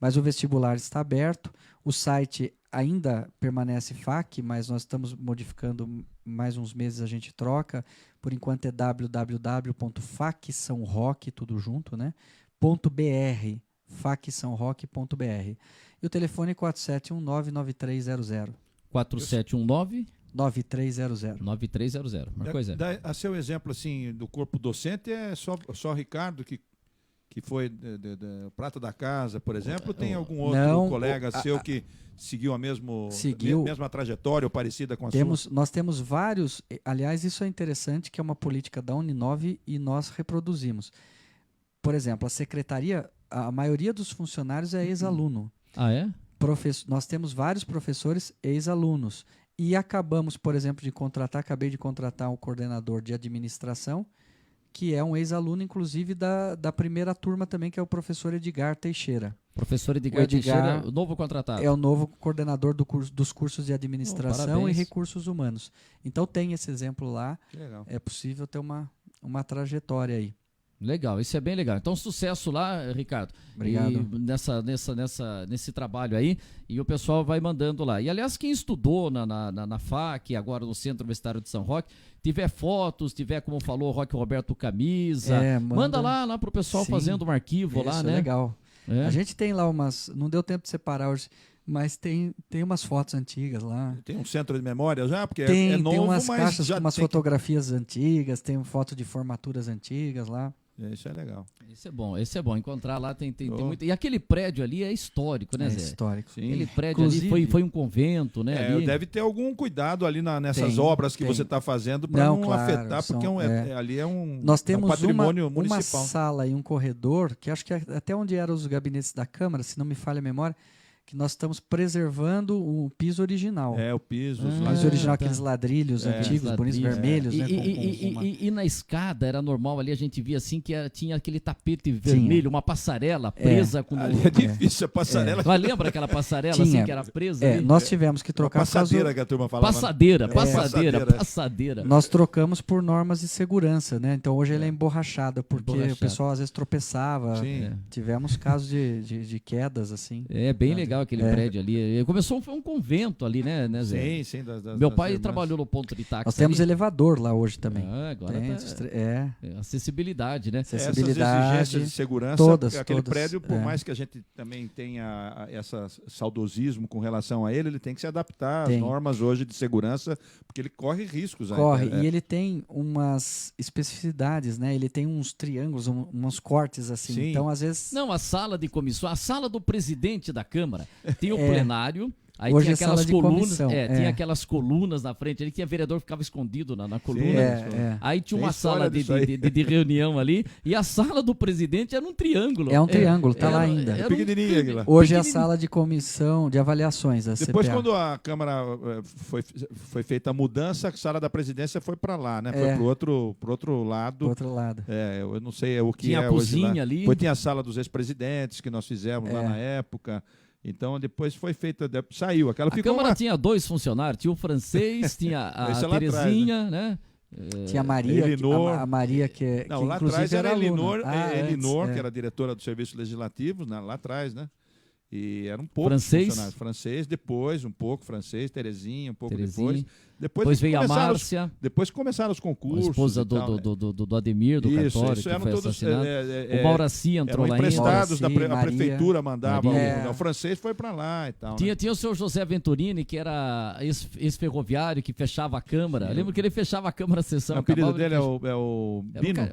mas o vestibular está aberto, o site ainda permanece FAQ, mas nós estamos modificando, mais uns meses a gente troca, por enquanto é www.facsaoroque, tudo junto, né? .br, facsaoroque.br. E o telefone é 4719-9300. 4719? 9300. 9300. Uma coisa. A seu exemplo assim, do corpo docente, é só o Ricardo que foi prata da casa, por exemplo, tem algum outro colega seu que seguiu a mesma trajetória ou parecida com a sua? Nós temos vários, aliás, isso é interessante, que é uma política da Uninove e nós reproduzimos. Por exemplo, a secretaria, a maioria dos funcionários é ex-aluno. Ah, é? Nós temos vários professores ex-alunos. E acabamos, por exemplo, acabei de contratar um coordenador de administração, que é um ex-aluno, inclusive, da primeira turma também, que é o professor Edgar Teixeira. Professor Edgar Teixeira, o novo contratado. É o novo coordenador dos cursos de administração e recursos humanos. Então tem esse exemplo lá. Que legal. É possível ter uma trajetória aí. Legal, isso é bem legal. Então, sucesso lá, Ricardo. Obrigado. E nesse trabalho aí, e o pessoal vai mandando lá. E, aliás, quem estudou na FAC, agora no Centro Universitário de São Roque, tiver fotos, tiver, como falou o Roque Roberto, camisa, manda lá pro pessoal fazendo um arquivo lá, né? Legal. A gente tem lá não deu tempo de separar hoje, mas tem umas fotos antigas lá. Tem um centro de memória já? Porque tem novo, umas mas caixas já com umas fotografias antigas, tem foto de formaturas antigas lá. Isso é legal. Esse é bom. Encontrar lá tem muito. E aquele prédio ali é histórico, né, Zé? É histórico. Sim. Aquele prédio ali foi um convento, né? Ali. Deve ter algum cuidado ali nessas obras que você está fazendo para não afetar, porque ali é um patrimônio municipal. Uma sala e um corredor, que acho que até onde eram os gabinetes da Câmara, se não me falha a memória, que nós estamos preservando o piso original. O piso. O piso original, aqueles ladrilhos antigos, bonitos, vermelhos. Né, e na escada era normal ali, a gente via assim que tinha aquele tapete vermelho, uma passarela presa com... Ali é difícil, a passarela. Mas lembra aquela passarela assim que era presa ali? Nós tivemos que trocar... Passadeira que a turma falava. Passadeira. Nós trocamos por normas de segurança, né? Então hoje ele é emborrachada, porque o pessoal às vezes tropeçava. Tivemos casos de quedas, assim. É bem legal aquele prédio ali. Foi um convento ali, né, Zé? Sim. Meu pai trabalhou no ponto de táxi. Nós temos elevador lá hoje também. Agora acessibilidade, né? Essas exigências de segurança, todas. Prédio, por mais que a gente também tenha esse saudosismo com relação a ele tem que se adaptar às normas hoje de segurança, porque ele corre riscos. E ele tem umas especificidades, né? Ele tem uns triângulos, uns cortes assim. Sim. Então, às vezes... Não, a sala de comissão, a sala do presidente da Câmara, tem o plenário, aí hoje tinha aquelas colunas, tinha aquelas colunas na frente, ali tinha vereador que ficava escondido na coluna. Aí tinha uma sala de reunião ali, e a sala do presidente era um triângulo. É um triângulo, tá lá ainda. É pequenininha aquilo lá. Hoje é a sala de comissão de avaliações, a Depois, CPA. quando a Câmara foi feita a mudança, a sala da presidência foi para lá, né? Foi pro outro lado. Pro outro lado. Eu não sei o que tinha a cozinha ali. Tinha a sala dos ex-presidentes que nós fizemos lá na época. Então, depois foi feita, saiu. A Câmara tinha 2 funcionários, tinha o francês, tinha a Terezinha, né? Tinha a Maria, a Maria que lá inclusive atrás era a Elinor, Elinor, que era diretora do Serviço Legislativo, lá atrás, né? E eram poucos Francês? funcionários. Francês, depois um pouco francês, Terezinha, um pouco Terezinha. depois veio a começaram Márcia, depois começaram os a concursos. esposa e tal, né? do Ademir, do Isso, Cartório, isso que eram foi todos, assassinado. O Mauraci entrou eram lá ainda. emprestados da Mauraci, a Maria. prefeitura mandava. Maria. O francês foi para lá e tal. né? Tinha o seu José Venturini, que era ex-ferroviário, que fechava a Câmara. Eu lembro que ele fechava a Câmara a sessão. O apelido acabava, dele ele é o era um Bino.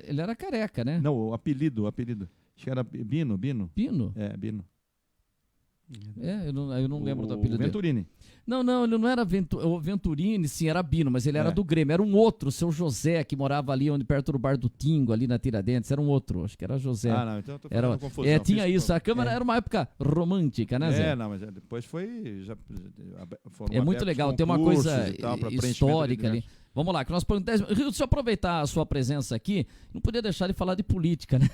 ele era careca, né? Não, o apelido. Acho que era Bino. Pino? É, Bino. Eu não lembro do apelido dele. Venturini. Não, ele não era o Venturini, sim, era Bino, mas ele era do Grêmio. Era um outro, o seu José, que morava ali perto do Bar do Tingo, ali na Tiradentes. Era um outro, acho que era José. Não, então eu tô fazendo confusão. Tinha isso. A Câmara era uma época romântica, né, Zé? Não, mas depois foi... É muito legal, tem uma coisa histórica ali. ali. Vamos lá, que nós podemos... Deixa eu aproveitar a sua presença aqui, não podia deixar de falar de política, né?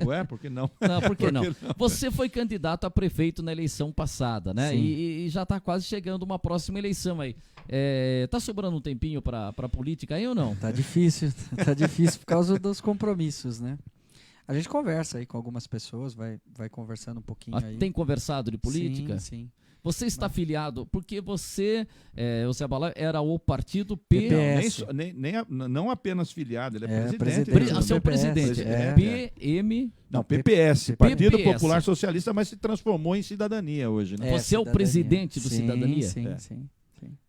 Ué, por que não? Não, por que não? Você foi candidato a prefeito na eleição passada, né? E já está quase chegando uma próxima eleição aí. Tá sobrando um tempinho para política aí ou não? Tá difícil por causa dos compromissos, né? A gente conversa aí com algumas pessoas, vai conversando um pouquinho aí. Tem conversado de política? Sim. Você está filiado, porque você, o Zé Balai, era o partido PPS. Não apenas filiado, ele é presidente. presidente. Seu presidente. PM... Não, PPS, Partido PPS. Popular Socialista, mas se transformou em Cidadania hoje, né? Você é o presidente do Cidadania? Sim.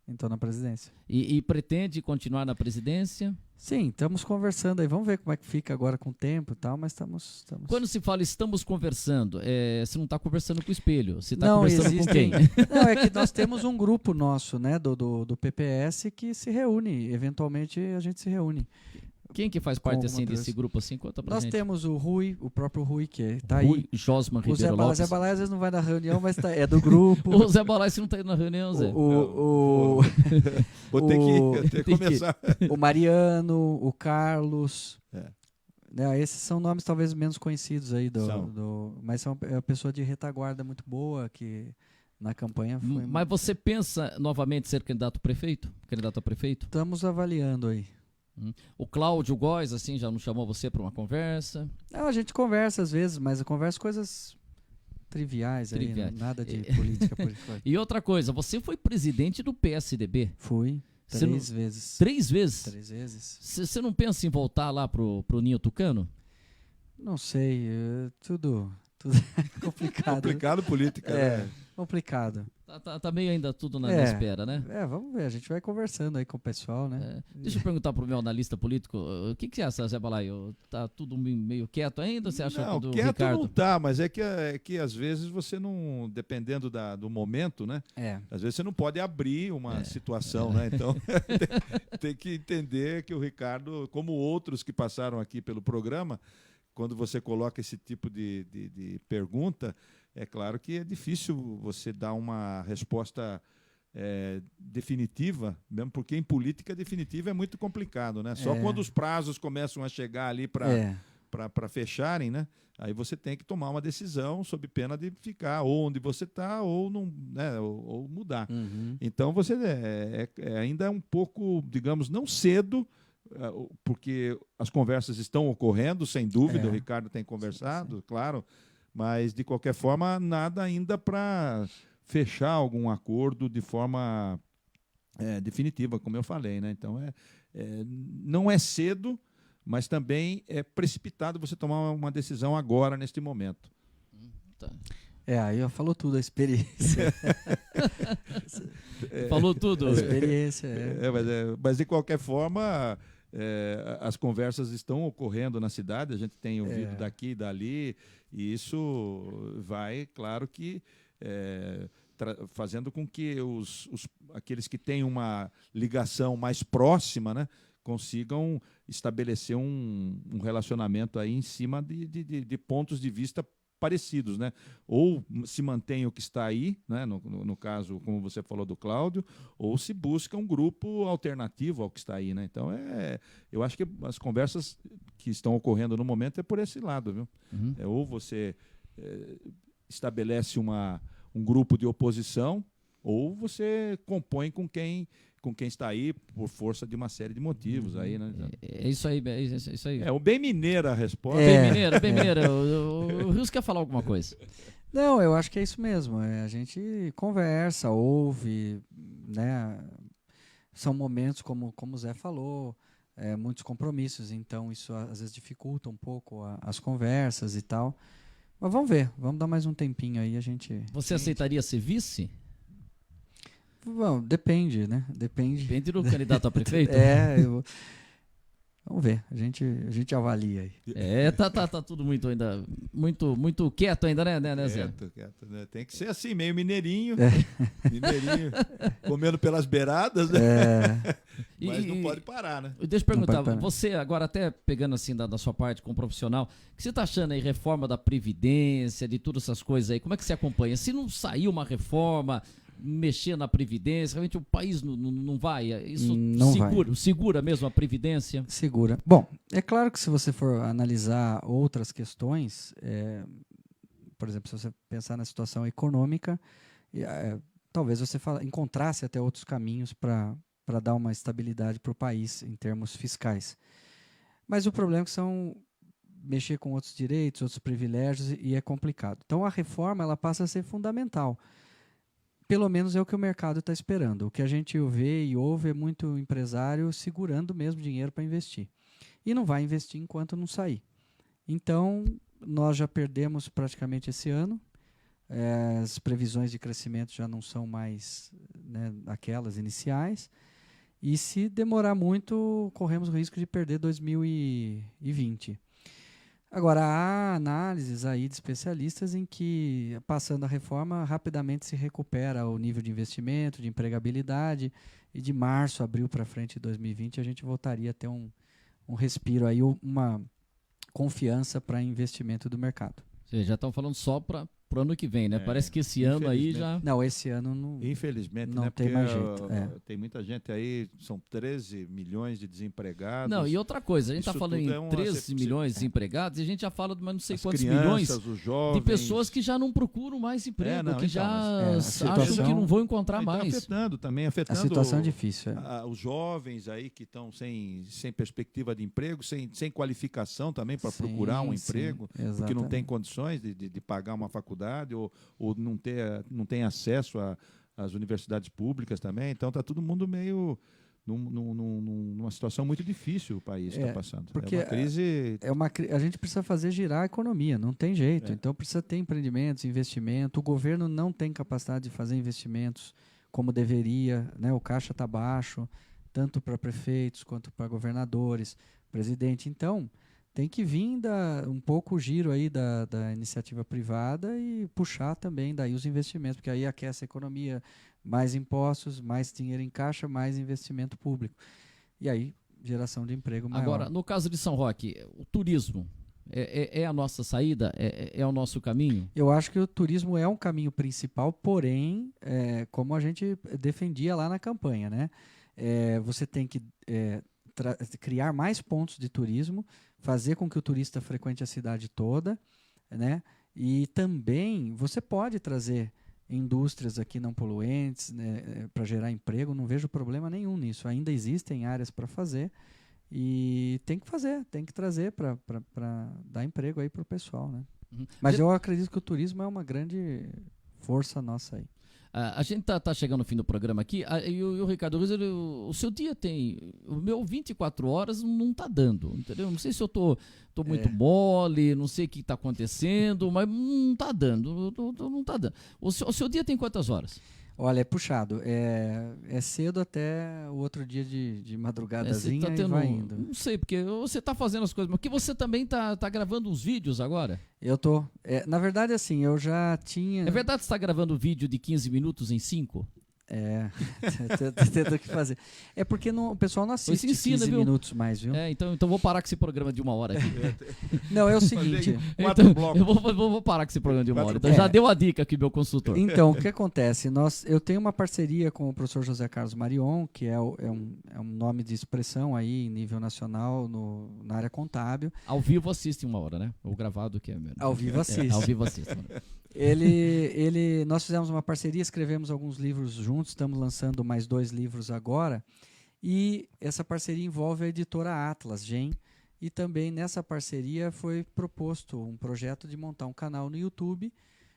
Estou na presidência. E pretende continuar na presidência? Sim, estamos conversando aí. Vamos ver como é que fica agora com o tempo e tal, mas estamos... Quando se fala estamos conversando, você não está conversando com o espelho, você está Não, conversando com quem? Não, é que nós temos um grupo nosso, né, do PPS, que se reúne, eventualmente a gente se reúne. Quem que faz parte assim desse grupo assim? Conta pra Nós gente. temos o Rui, o próprio Rui, que está Rui aí. Josman O Ribeiro Lopes. Zé Balai às vezes não vai na reunião, mas é do grupo. O Zé Balai, você não está indo na reunião, Zé? Vou ter que começar. O Mariano, o Carlos. Esses são nomes talvez menos conhecidos aí, mas são uma pessoa de retaguarda muito boa, que na campanha foi... Mas você pensa novamente ser candidato a prefeito? Estamos avaliando aí. O Cláudio Góes, assim, já não chamou você para uma conversa? Não, a gente conversa às vezes, mas conversa coisas triviais. Aí, nada de política por enquanto. E outra coisa, você foi presidente do PSDB? Fui, três vezes. 3 vezes? 3 vezes. Você não pensa em voltar lá pro Ninho Tucano? Não sei, tudo é complicado. Complicado política, né? Complicado. Tá meio ainda tudo na espera, né? Vamos ver, a gente vai conversando aí com o pessoal, né? Deixa eu perguntar pro meu analista político, o que você acha, Zé Balai? Tá tudo meio quieto ainda? Você acha Não, do quieto Ricardo? não tá, mas é que às vezes você não, dependendo do momento, né? Às vezes você não pode abrir uma situação, né? Então tem que entender que o Ricardo, como outros que passaram aqui pelo programa, quando você coloca esse tipo de pergunta, é claro que é difícil você dar uma resposta definitiva, mesmo porque em política definitiva é muito complicado, né? Só quando os prazos começam a chegar ali para fecharem, né? Aí você tem que tomar uma decisão sob pena de ficar onde você está ou não, né? Ou mudar. Então você ainda é um pouco, digamos, não cedo, porque as conversas estão ocorrendo, sem dúvida, o Ricardo tem conversado, claro, mas de qualquer forma nada ainda para fechar algum acordo de forma definitiva, como eu falei, né? Então não é cedo, mas também é precipitado você tomar uma decisão agora, neste momento. Tá. Aí falou tudo, a experiência. Falou tudo. A experiência, mas de qualquer forma, as conversas estão ocorrendo na cidade, a gente tem ouvido daqui e dali, e isso vai, claro que, fazendo com que aqueles que têm uma ligação mais próxima, né, consigam estabelecer um relacionamento aí em cima de pontos de vista parecidos, né? Ou se mantém o que está aí, né? No caso, como você falou do Cláudio, ou se busca um grupo alternativo ao que está aí, né? Então, eu acho que as conversas que estão ocorrendo no momento é por esse lado, viu? Ou você estabelece um grupo de oposição, ou você compõe com quem está aí por força de uma série de motivos aí, né? É isso aí, o bem mineira a resposta. Bem mineira. O Rios quer falar alguma coisa. Não, eu acho que é isso mesmo. A gente conversa, ouve, né? São momentos, como o Zé falou, muitos compromissos, então isso às vezes dificulta um pouco as conversas e tal. Mas vamos ver, vamos dar mais um tempinho aí, a gente... Você aceitaria ser vice? Bom, depende, né? Depende do candidato a prefeito? Vamos ver, a gente avalia aí. Tá tudo muito quieto ainda, né, Zé? Quieto, né? Tem que ser assim, meio mineirinho. Mineirinho, comendo pelas beiradas, né? Mas não pode parar, né? Deixa eu perguntar, você agora até pegando assim da sua parte como profissional, o que você tá achando aí, reforma da Previdência, de todas essas coisas aí, como é que você acompanha? Se não sair uma reforma, mexer na Previdência, realmente o país não vai? Isso não segura mesmo a Previdência? Segura. Bom, é claro que se você for analisar outras questões, por exemplo, se você pensar na situação econômica, talvez você encontrasse até outros caminhos para dar uma estabilidade para o país em termos fiscais. Mas o problema é que são mexer com outros direitos, outros privilégios, e é complicado. Então a reforma ela passa a ser fundamental. Pelo menos é o que o mercado está esperando. O que a gente vê e ouve é muito empresário segurando mesmo dinheiro para investir. E não vai investir enquanto não sair. Então, nós já perdemos praticamente esse ano. As previsões de crescimento já não são mais, né, aquelas iniciais. E se demorar muito, corremos o risco de perder 2020. Agora, há análises aí de especialistas em que, passando a reforma, rapidamente se recupera o nível de investimento, de empregabilidade, e de março, abril para frente de 2020, a gente voltaria a ter um respiro aí, uma confiança para investimento do mercado. Vocês já estão falando só para o ano que vem, né? Parece que esse ano aí já... Não, esse ano não... Infelizmente, não né? tem Porque mais jeito. tem muita gente aí, são 13 milhões de desempregados. Não, e outra coisa, a gente está falando em 13 milhões de desempregados e a gente já fala de mais não sei quantos milhões jovens, de pessoas que já não procuram mais emprego, que já acham que não vão encontrar mais. Afetando a situação é difícil. Os jovens aí que estão sem perspectiva de emprego, sem qualificação também para procurar um emprego, porque não tem condições de pagar uma faculdade ou não tem acesso às universidades públicas também. Então está todo mundo meio numa situação muito difícil o país está passando. Porque é uma crise... a gente precisa fazer girar a economia, não tem jeito. Então precisa ter empreendimentos, investimento. O governo não tem capacidade de fazer investimentos como deveria, né? O caixa está baixo, tanto para prefeitos quanto para governadores, presidente. Então tem que vir um pouco o giro aí da iniciativa privada e puxar também daí os investimentos, porque aí aquece a economia, mais impostos, mais dinheiro em caixa, mais investimento público. E aí, geração de emprego maior. Agora, no caso de São Roque, o turismo é a nossa saída? É o nosso caminho? Eu acho que o turismo é um caminho principal, porém, como a gente defendia lá na campanha, né? Você tem que criar mais pontos de turismo, fazer com que o turista frequente a cidade toda, né? E também você pode trazer indústrias aqui não poluentes, né, para gerar emprego, não vejo problema nenhum nisso. Ainda existem áreas para fazer e tem que trazer para dar emprego aí para o pessoal, né? Mas eu acredito que o turismo é uma grande força nossa aí. A gente tá chegando no fim do programa aqui, e o Ricardo Ruiz, o seu dia tem... O meu 24 horas não tá dando, entendeu? Não sei se eu tô muito mole, não sei o que tá acontecendo, mas não tá dando, não tá dando. O seu dia tem quantas horas? Olha, é puxado. É cedo até o outro dia de madrugadazinha e vai indo. Não sei, porque você tá fazendo as coisas, mas que você também tá gravando uns vídeos agora? Eu tô. Na verdade, assim, eu já tinha... É verdade que você tá gravando vídeo de 15 minutos em 5? Tendo o que fazer. É porque o pessoal não assiste 15 minutos mais, viu? Então vou parar com esse programa de 1 hora aqui. Não, é o seguinte... eu vou parar com esse programa de 1 hora. Então já deu a dica aqui, meu consultor. Então, o que acontece? Eu tenho uma parceria com o professor José Carlos Marion, que é um nome de expressão aí em nível nacional na área contábil. Ao vivo assiste 1 hora, né? O gravado que é mesmo. Ao vivo assiste. Ao vivo assiste. Nós fizemos uma parceria, escrevemos alguns livros juntos, estamos lançando mais 2 livros agora, e essa parceria envolve a editora Atlas, GEM, e também nessa parceria foi proposto um projeto de montar um canal no YouTube,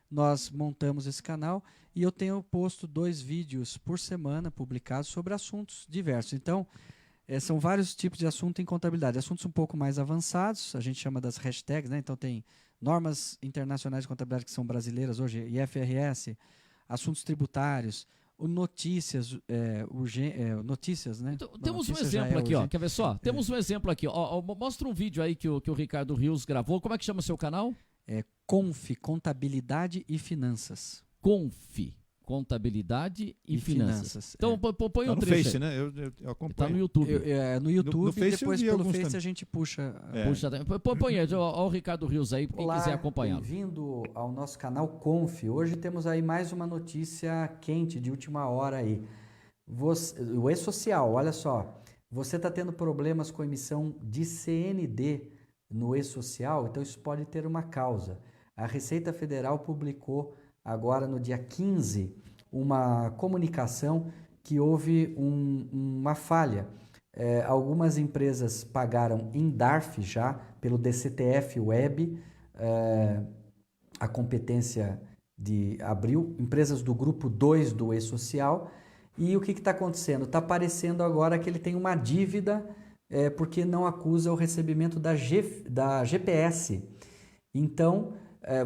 nós montamos esse canal e eu tenho posto 2 vídeos por semana publicados sobre assuntos diversos. Então, são vários tipos de assunto em contabilidade. Assuntos um pouco mais avançados, a gente chama das hashtags, né? Então tem normas internacionais de contabilidade que são brasileiras hoje, IFRS, assuntos tributários, notícias, notícias, né? Então, temos um Notícia já exemplo é aqui, ó. urgente. Quer ver só? Temos um exemplo aqui. Ó, mostra um vídeo aí que o Ricardo Rios gravou. Como é que chama o seu canal? Conf, Contabilidade e Finanças. Conf, Contabilidade e Finanças. Então, põe Tá um no trecho Face, aí. né? Eu acompanho. Tá no YouTube. No YouTube No Face e depois eu vi pelo alguns Face também. a gente puxa. Puxa, põe aí, ó, o Ricardo Rios aí, quem quiser acompanhá-lo. Bem-vindo ao nosso canal Conf. Hoje temos aí mais uma notícia quente de última hora aí. O E-Social, olha só. Você está tendo problemas com emissão de CND no E-Social, então isso pode ter uma causa. A Receita Federal publicou agora no dia 15 uma comunicação que houve uma falha. Algumas empresas pagaram em DARF já, pelo DCTF Web, a competência de abril, empresas do grupo 2 do E-Social. E o que está acontecendo? Está aparecendo agora que ele tem uma dívida porque não acusa o recebimento da GPS. Então,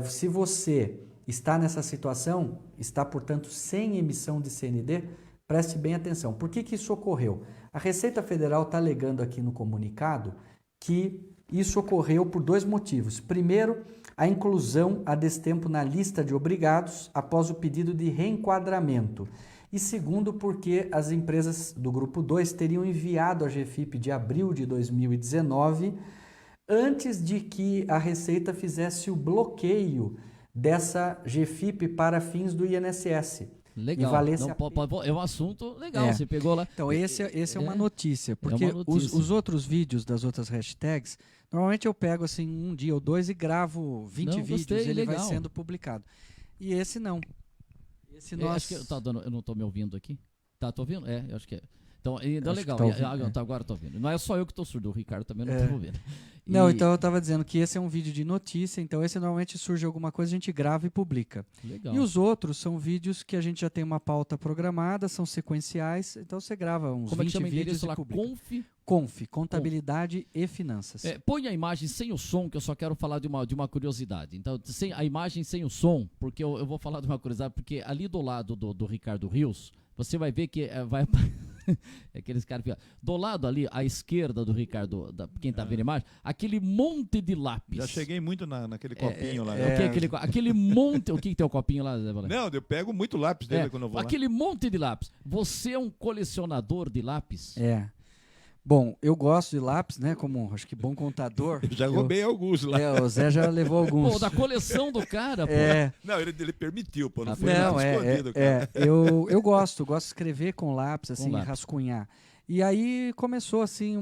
se você está nessa situação, está, portanto, sem emissão de CND, preste bem atenção. Por que isso ocorreu? A Receita Federal está alegando aqui no comunicado que isso ocorreu por 2 motivos. Primeiro, a inclusão a destempo na lista de obrigados após o pedido de reenquadramento. E segundo, porque as empresas do Grupo 2 teriam enviado a GFIP de abril de 2019 antes de que a Receita fizesse o bloqueio dessa GFIP para fins do INSS. Legal. É um assunto legal, você pegou lá. Então, esse é uma notícia, porque os outros vídeos das outras hashtags, normalmente eu pego assim um dia ou 2 e gravo 20 vídeos e ele vai sendo publicado. E esse não. Acho que eu não estou me ouvindo aqui. Tô ouvindo? Eu acho que é. Então, legal. Agora eu tô ouvindo. Não é só eu que estou surdo, o Ricardo também não está ouvindo. Não, então eu estava dizendo que esse é um vídeo de notícia, então esse normalmente surge alguma coisa, a gente grava e publica. Legal. E os outros são vídeos que a gente já tem uma pauta programada, são sequenciais, então você grava uns 20 vídeos e publica. Conf, Contabilidade e Finanças. Põe a imagem sem o som, que eu só quero falar de uma curiosidade. Então, a imagem sem o som, porque eu vou falar de uma curiosidade, porque ali do lado do Ricardo Rios, você vai ver que vai... aqueles caras que do lado ali, à esquerda do Ricardo, quem tá vendo a imagem, aquele monte de lápis. Já cheguei muito naquele copinho lá. Aquele monte. O que tem o copinho lá, Zé Balé? Não, eu pego muito lápis dele quando eu vou lá. Aquele monte de lápis. Você é um colecionador de lápis? Bom, eu gosto de lápis, né? Como acho que bom contador. Eu já roubei alguns lá. O Zé já levou alguns. Pô, da coleção do cara, pô. Não, ele permitiu, pô. Não foi escondido, cara. Eu gosto de escrever com lápis, assim, rascunhar. E aí começou assim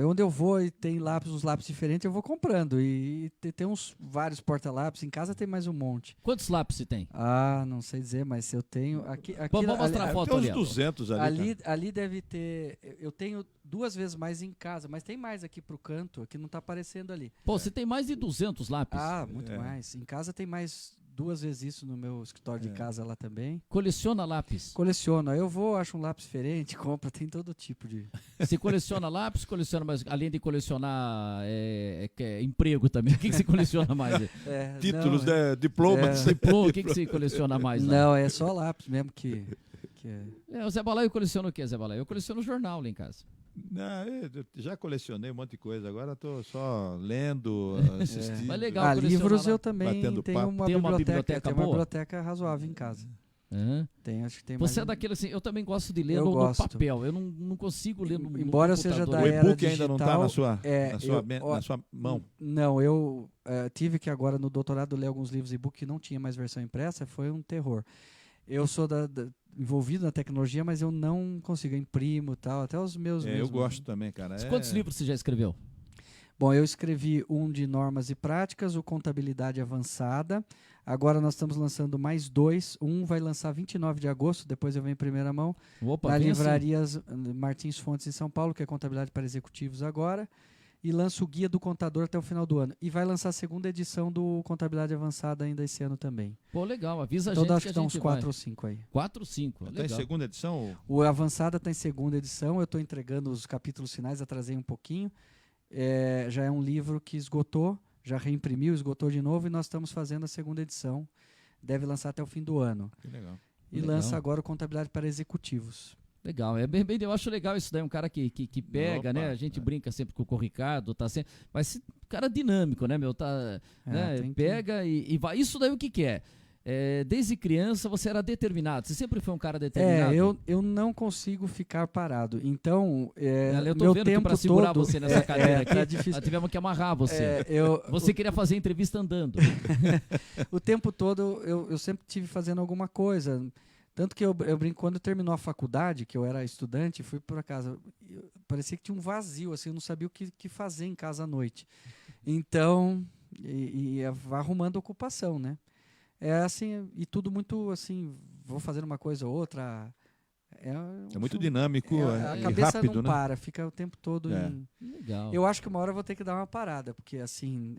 onde eu vou e tem uns lápis diferentes, eu vou comprando. E tem vários porta-lápis. Em casa tem mais um monte. Quantos lápis você tem? Não sei dizer, mas eu tenho. Vamos mostrar a foto ali. Tem uns 200 ali. Ali deve ter. Eu tenho 2 vezes mais em casa, mas tem mais aqui pro canto, que não tá aparecendo ali. Pô, você tem mais de 200 lápis? Muito mais. Em casa tem mais 2 vezes isso no meu escritório de casa lá também. Coleciona lápis? Coleciono. Aí eu vou, acho um lápis diferente, compro, tem todo tipo de... Você coleciona lápis, mas além de colecionar emprego também, o que você coleciona mais? Títulos, diplomas. Diploma, o que você coleciona mais? Não, é só lápis mesmo que o Zé Balaio coleciona o que, Zé Balaio? Eu coleciono jornal lá em casa. Não, eu já colecionei um monte de coisa, agora estou só lendo, assistindo. Mas legal, livros eu também tenho uma biblioteca, boa? Uma biblioteca razoável em casa. Acho que tem Você é daquele assim, eu também gosto de ler no papel, eu não consigo ler no Embora eu seja da era digital. O e-book digital, ainda não está na sua mão? Não, eu tive que agora no doutorado ler alguns livros e-book que não tinha mais versão impressa, foi um terror. Eu sou envolvido na tecnologia, mas eu não consigo, eu imprimo e tal, até os meus... Eu gosto também, cara. Quantos livros você já escreveu? Bom, eu escrevi um de normas e práticas, o Contabilidade Avançada. Agora nós estamos lançando mais 2. Um vai lançar 29 de agosto, depois eu venho em primeira mão. Opa, na livraria Martins Fontes em São Paulo, que é Contabilidade para Executivos agora. e lança o Guia do Contador até o final do ano. E vai lançar a segunda edição do Contabilidade Avançada ainda esse ano também. Pô, legal, avisa Então a gente acho que que a dá gente uns vai. 4 ou 5 aí. 4 ou 5, Está em legal. segunda edição? O Avançada está em segunda edição, eu estou entregando os capítulos finais, atrasei um pouquinho. Já é um livro que esgotou, já reimprimiu, esgotou de novo, e nós estamos fazendo a segunda edição. Deve lançar até o fim do ano. Que legal. E Legal. lança agora o Contabilidade para Executivos. Legal, eu acho legal isso daí, um cara que pega, Opa, né? A gente brinca sempre com o Ricardo, tá sempre, mas esse cara dinâmico, né, meu? Tá, né? tem que- Pega e vai. Isso daí o que é? Desde criança você era determinado, você sempre foi um cara determinado. Eu não consigo ficar parado. Então, Eu tô meu vendo que tempo pra segurar todo... você nessa cadeira aqui, tá difícil. nós tivemos que amarrar você. Eu, Você queria fazer entrevista andando. o tempo todo eu sempre tive fazendo alguma coisa. Tanto que eu brinco, quando terminou a faculdade, que eu era estudante, fui para casa, parecia que tinha um vazio, assim, eu não sabia o que fazer em casa à noite. Então, vai arrumando ocupação, né? É assim, e tudo muito assim, vou fazer uma coisa ou outra. É muito dinâmico a e cabeça rápido, não né? para, fica o tempo todo É. Legal. Eu acho que uma hora eu vou ter que dar uma parada, porque assim,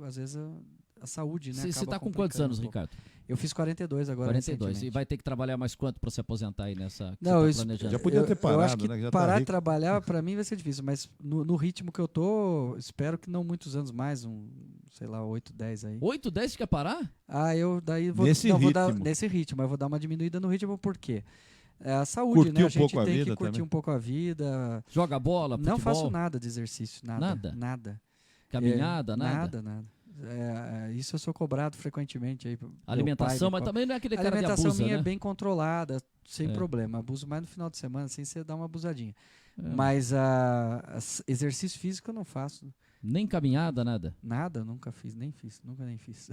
às vezes a saúde, né? Você acaba tá com quantos complicando anos, um pouco. Ricardo? Eu fiz 42 agora. 42. E recentemente. vai ter que trabalhar mais quanto para se aposentar aí nessa que Não, você isso- tá planejando? Já podia ter eu acho parado, que né? Já tá parar de rico. trabalhar para mim vai ser difícil, mas no ritmo que eu tô, espero que não muitos anos mais, sei lá, 8, 10 aí. 8, 10 quer parar? Eu daí vou, Nesse não, vou dar ritmo. nesse ritmo, mas vou dar uma diminuída no ritmo por quê? A saúde, Curtir né? um A gente pouco a tem vida que curtir também. um pouco a vida. Joga bola, futebol, Não faço nada de exercício, Nada? nada. caminhada, nada? Nada. Isso eu sou cobrado frequentemente aí. Alimentação, mas também não é aquele a cara que alimentação abusa, minha né? é bem controlada, sem É. problema. Abuso mais no final de semana, assim, você dá uma abusadinha. É. Mas exercício físico eu não faço. Nem caminhada, nada. Nada, nunca fiz, nunca nem fiz.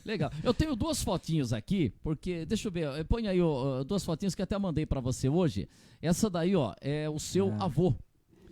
Legal. Eu tenho 2 fotinhos aqui, porque, deixa eu ver, põe aí 2 fotinhos que até mandei pra você hoje. Essa daí, ó, é o seu avô,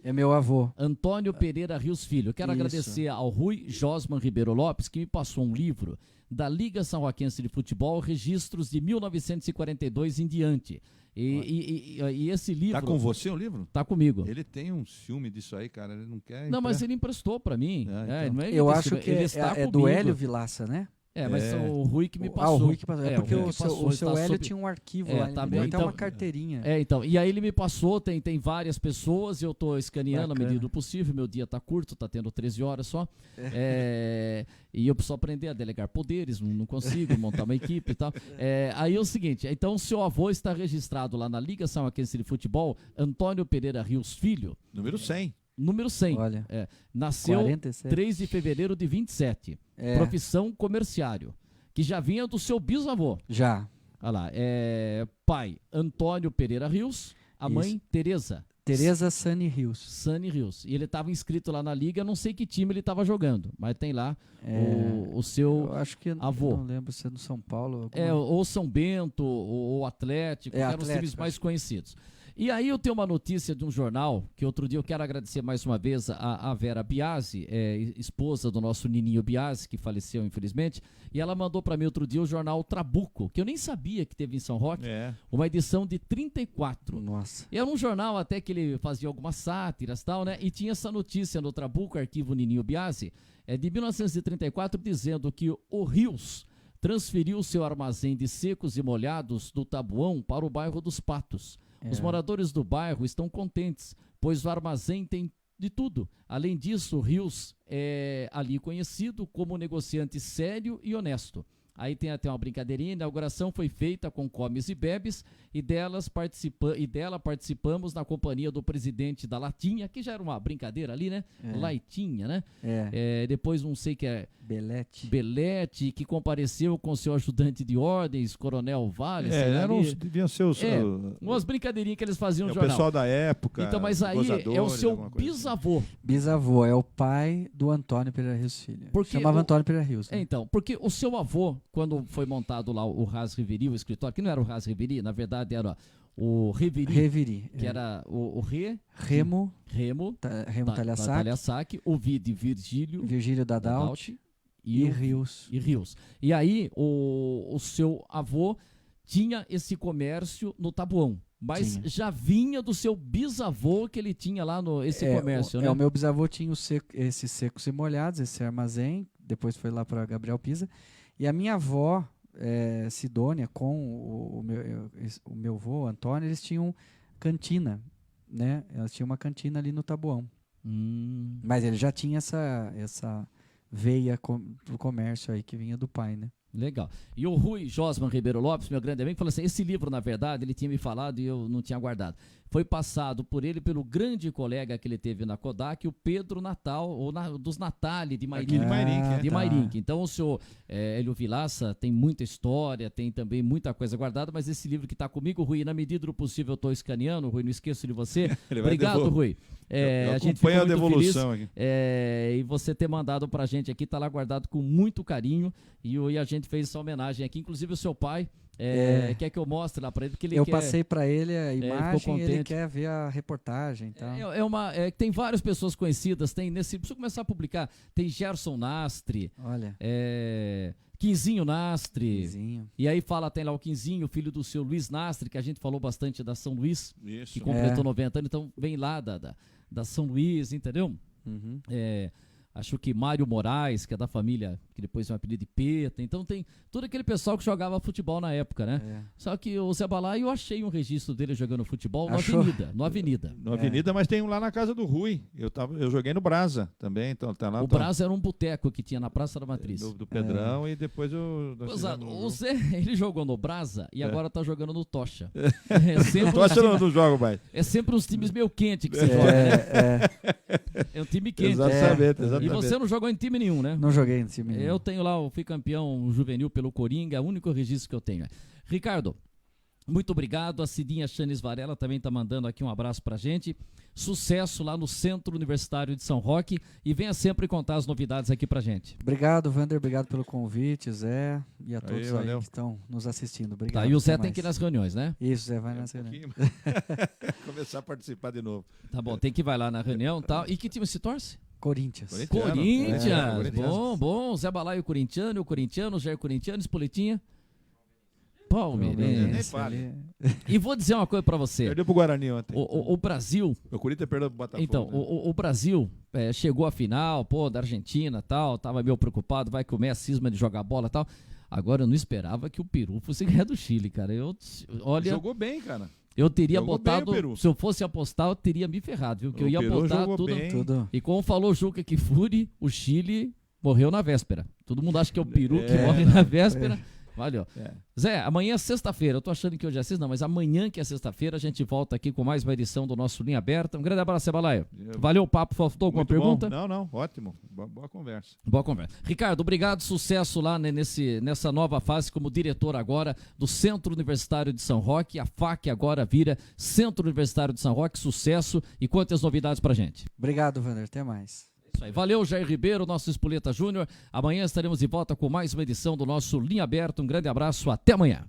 É meu avô. Antônio Pereira Rios Filho. Eu quero Isso. agradecer ao Rui Josman Ribeiro Lopes, que me passou um livro da Liga São Roquense de Futebol, registros de 1942 em diante. E esse livro... Tá com você o livro? Tá comigo. Ele tem um ciúme disso aí, cara. Ele não quer. Não, mas ele emprestou pra mim. Então. Não é ele Eu que acho escreveu, que ele é está do comigo. Hélio Vilaça, né? Mas o Rui que me O passou. Rui que passou. É porque Rui o que passou, seu está Hélio sob- tinha um arquivo É, lá, tá ele bem, deu até então- uma carteirinha. Então, e aí ele me passou, tem várias pessoas, eu tô escaneando à Bacana. medida do possível, meu dia tá curto, tá tendo 13 horas só, e eu preciso aprender a delegar poderes, não consigo montar uma equipe e tal. Aí é o seguinte, então o seu avô está registrado lá na Liga São Roquense de Futebol, Antônio Pereira Rios Filho, Número 100. número 100, Olha, nasceu 47. 3 de fevereiro de 27, profissão comerciário, que já vinha do seu bisavô. Já. Olha lá, pai Antônio Pereira Rios, a mãe Tereza Tereza Sunny Rios. Sunny Rios. E ele estava inscrito lá na liga, não sei que time ele estava jogando, mas tem lá o seu Eu acho que avô. não lembro se é no São Paulo. ou São Bento, ou Atlético, que eram os Atlético, times mais acho. conhecidos. E aí eu tenho uma notícia de um jornal, que outro dia eu quero agradecer mais uma vez a Vera Biasi, esposa do nosso Nininho Biasi, que faleceu infelizmente, e ela mandou para mim outro dia o jornal Trabuco, que eu nem sabia que teve em São Roque, uma edição de 34. Nossa. Era um jornal até que ele fazia algumas sátiras e tal, né? E tinha essa notícia no Trabuco, arquivo Nininho Biasi, de 1934, dizendo que o Rios transferiu seu armazém de secos e molhados do Tabuão para o bairro dos Patos. Os moradores do bairro estão contentes, pois o armazém tem de tudo. Além disso, Rios é ali conhecido como negociante sério e honesto. Aí tem até uma brincadeirinha, a inauguração foi feita com comes e bebes e dela participamos na companhia do presidente da Latinha, que já era uma brincadeira ali, né? Laitinha, né? Depois não sei que é Belete, que compareceu com seu ajudante de ordens, Coronel Vale. Deviam ser os. Umas brincadeirinhas que eles faziam no o jornal. pessoal da época. Então, mas aí é o gozadores, seu alguma coisa assim. bisavô. Bisavô, é o pai do Antônio Pereira Rios Filho. Porque Chamava Antônio Pereira Rios. Né? Então, porque o seu avô, quando foi montado lá o Ras Riveri, o escritório, que não era o Ras Riveri, na verdade era o Riveri, Reveri. que era o Remo Remo Talhasac, Talhasac, o Vide Virgílio Virgílio Dadalt e Rios. E Rios. E aí o seu avô tinha esse comércio no Tabuão. Mas Tinha. já vinha do seu bisavô que ele tinha lá esse comércio, né? O meu bisavô tinha esses secos e molhados, esse armazém, depois foi lá para Gabriel Pisa. E a minha avó, Sidônia, com o meu avô, Antônio, eles tinham cantina, né? Elas tinham uma cantina ali no Taboão. Mas ele já tinha essa veia do comércio aí que vinha do pai, né? Legal. E o Rui Josman Ribeiro Lopes, meu grande amigo, falou assim, esse livro, na verdade, ele tinha me falado e eu não tinha guardado. Foi passado por ele pelo grande colega que ele teve na Kodak, o Pedro Natal, ou dos Natali, de Mairinque. Aqui de Mairinque, De Mairinque. Então o senhor Hélio Vilaça tem muita história, tem também muita coisa guardada, mas esse livro que está comigo, Rui, na medida do possível eu estou escaneando, Rui, não esqueço de você. Obrigado, Rui. Eu a gente acompanho ficou a muito devolução feliz, aqui. e você ter mandado pra gente aqui, tá lá guardado com muito carinho, e a gente fez essa homenagem aqui, inclusive o seu pai quer que eu mostre lá pra ele, porque ele eu quer... passei para ele a imagem, ele contente. quer ver a reportagem. Então. Tem várias pessoas conhecidas, preciso começar a publicar, tem Gerson Nastre, Olha, Quinzinho Nastre, Quinzinho. e aí tem lá o Quinzinho, filho do seu Luiz Nastre, que a gente falou bastante da São Luís, Isso. que completou 90 anos, então vem lá da São Luís, entendeu? Uhum. Acho que Mário Moraes, que é da família, que depois tem um apelido de Peta. Então tem todo aquele pessoal que jogava futebol na época, né? Só que o Zé Balai, eu achei um registro dele jogando futebol Achou? no Avenida. Na Avenida, mas tem um lá na casa do Rui. Eu joguei no Brasa também, então tá lá. O Brasa era um boteco que tinha na Praça da Matriz. Do Pedrão, e depois nós Exato. fizemos O Zé, ele jogou no Brasa e agora tá jogando no Tocha. Tocha não jogo mais. É sempre uns times meio quentes que você joga, né? É um time quente. Exatamente. E você não jogou em time nenhum, né? Não joguei em time. Eu tenho lá, eu fui campeão juvenil pelo Coringa, é o único registro que eu tenho. Ricardo, muito obrigado. A Cidinha Chanes Varela também está mandando aqui um abraço pra gente. Sucesso lá no Centro Universitário de São Roque e venha sempre contar as novidades aqui pra gente. Obrigado, Wander. Obrigado pelo convite, Zé, e a todos aí valeu. que estão nos assistindo. Obrigado. Tá, e o Zé até tem que ir mais. nas reuniões, né? Isso, Zé vai nas reuniões. Começar a participar de novo. Tá bom, tem que ir lá na reunião e tal. E que time se torce? Corinthians. Corinthians. Corinthians. Bom. Zé Balaio corintiano, Jair corintiano, Espoletinha. Nem Palmeirense. fale. E vou dizer uma coisa pra você. Perdeu pro Guarani ontem. O Brasil, O Corinthians perdeu pro Botafogo. então, né? o Brasil chegou à final, da Argentina e tal, tava meio preocupado, vai comer a cisma de jogar bola e tal. Agora eu não esperava que o Peru fosse ganhar do Chile, cara. Olha, Jogou bem, cara. eu teria jogou botado, bem o Peru. se eu fosse apostar, eu teria me ferrado, viu? Que eu O ia Peru botar jogou tudo. bem. Tudo. E como falou o Juca Kfouri, o Chile morreu na véspera. Todo mundo acha que é o Peru que morre na véspera. Valeu. Zé, amanhã é sexta-feira. Eu tô achando que hoje é sexta, não, mas amanhã que é sexta-feira a gente volta aqui com mais uma edição do nosso Linha Aberta. Um grande abraço, Zé Balaio. Valeu o papo. Faltou alguma Muito pergunta? bom. Não, ótimo. Boa conversa. Boa conversa. Ricardo, obrigado, sucesso lá nessa nova fase como diretor agora do Centro Universitário de São Roque. A FAC agora vira Centro Universitário de São Roque. Sucesso e conte as novidades pra gente. Obrigado, Wander. Até mais. Isso aí. Valeu, Jair Ribeiro, nosso Espoleta Júnior. Amanhã estaremos de volta com mais uma edição do nosso Linha Aberta. Um grande abraço, até amanhã.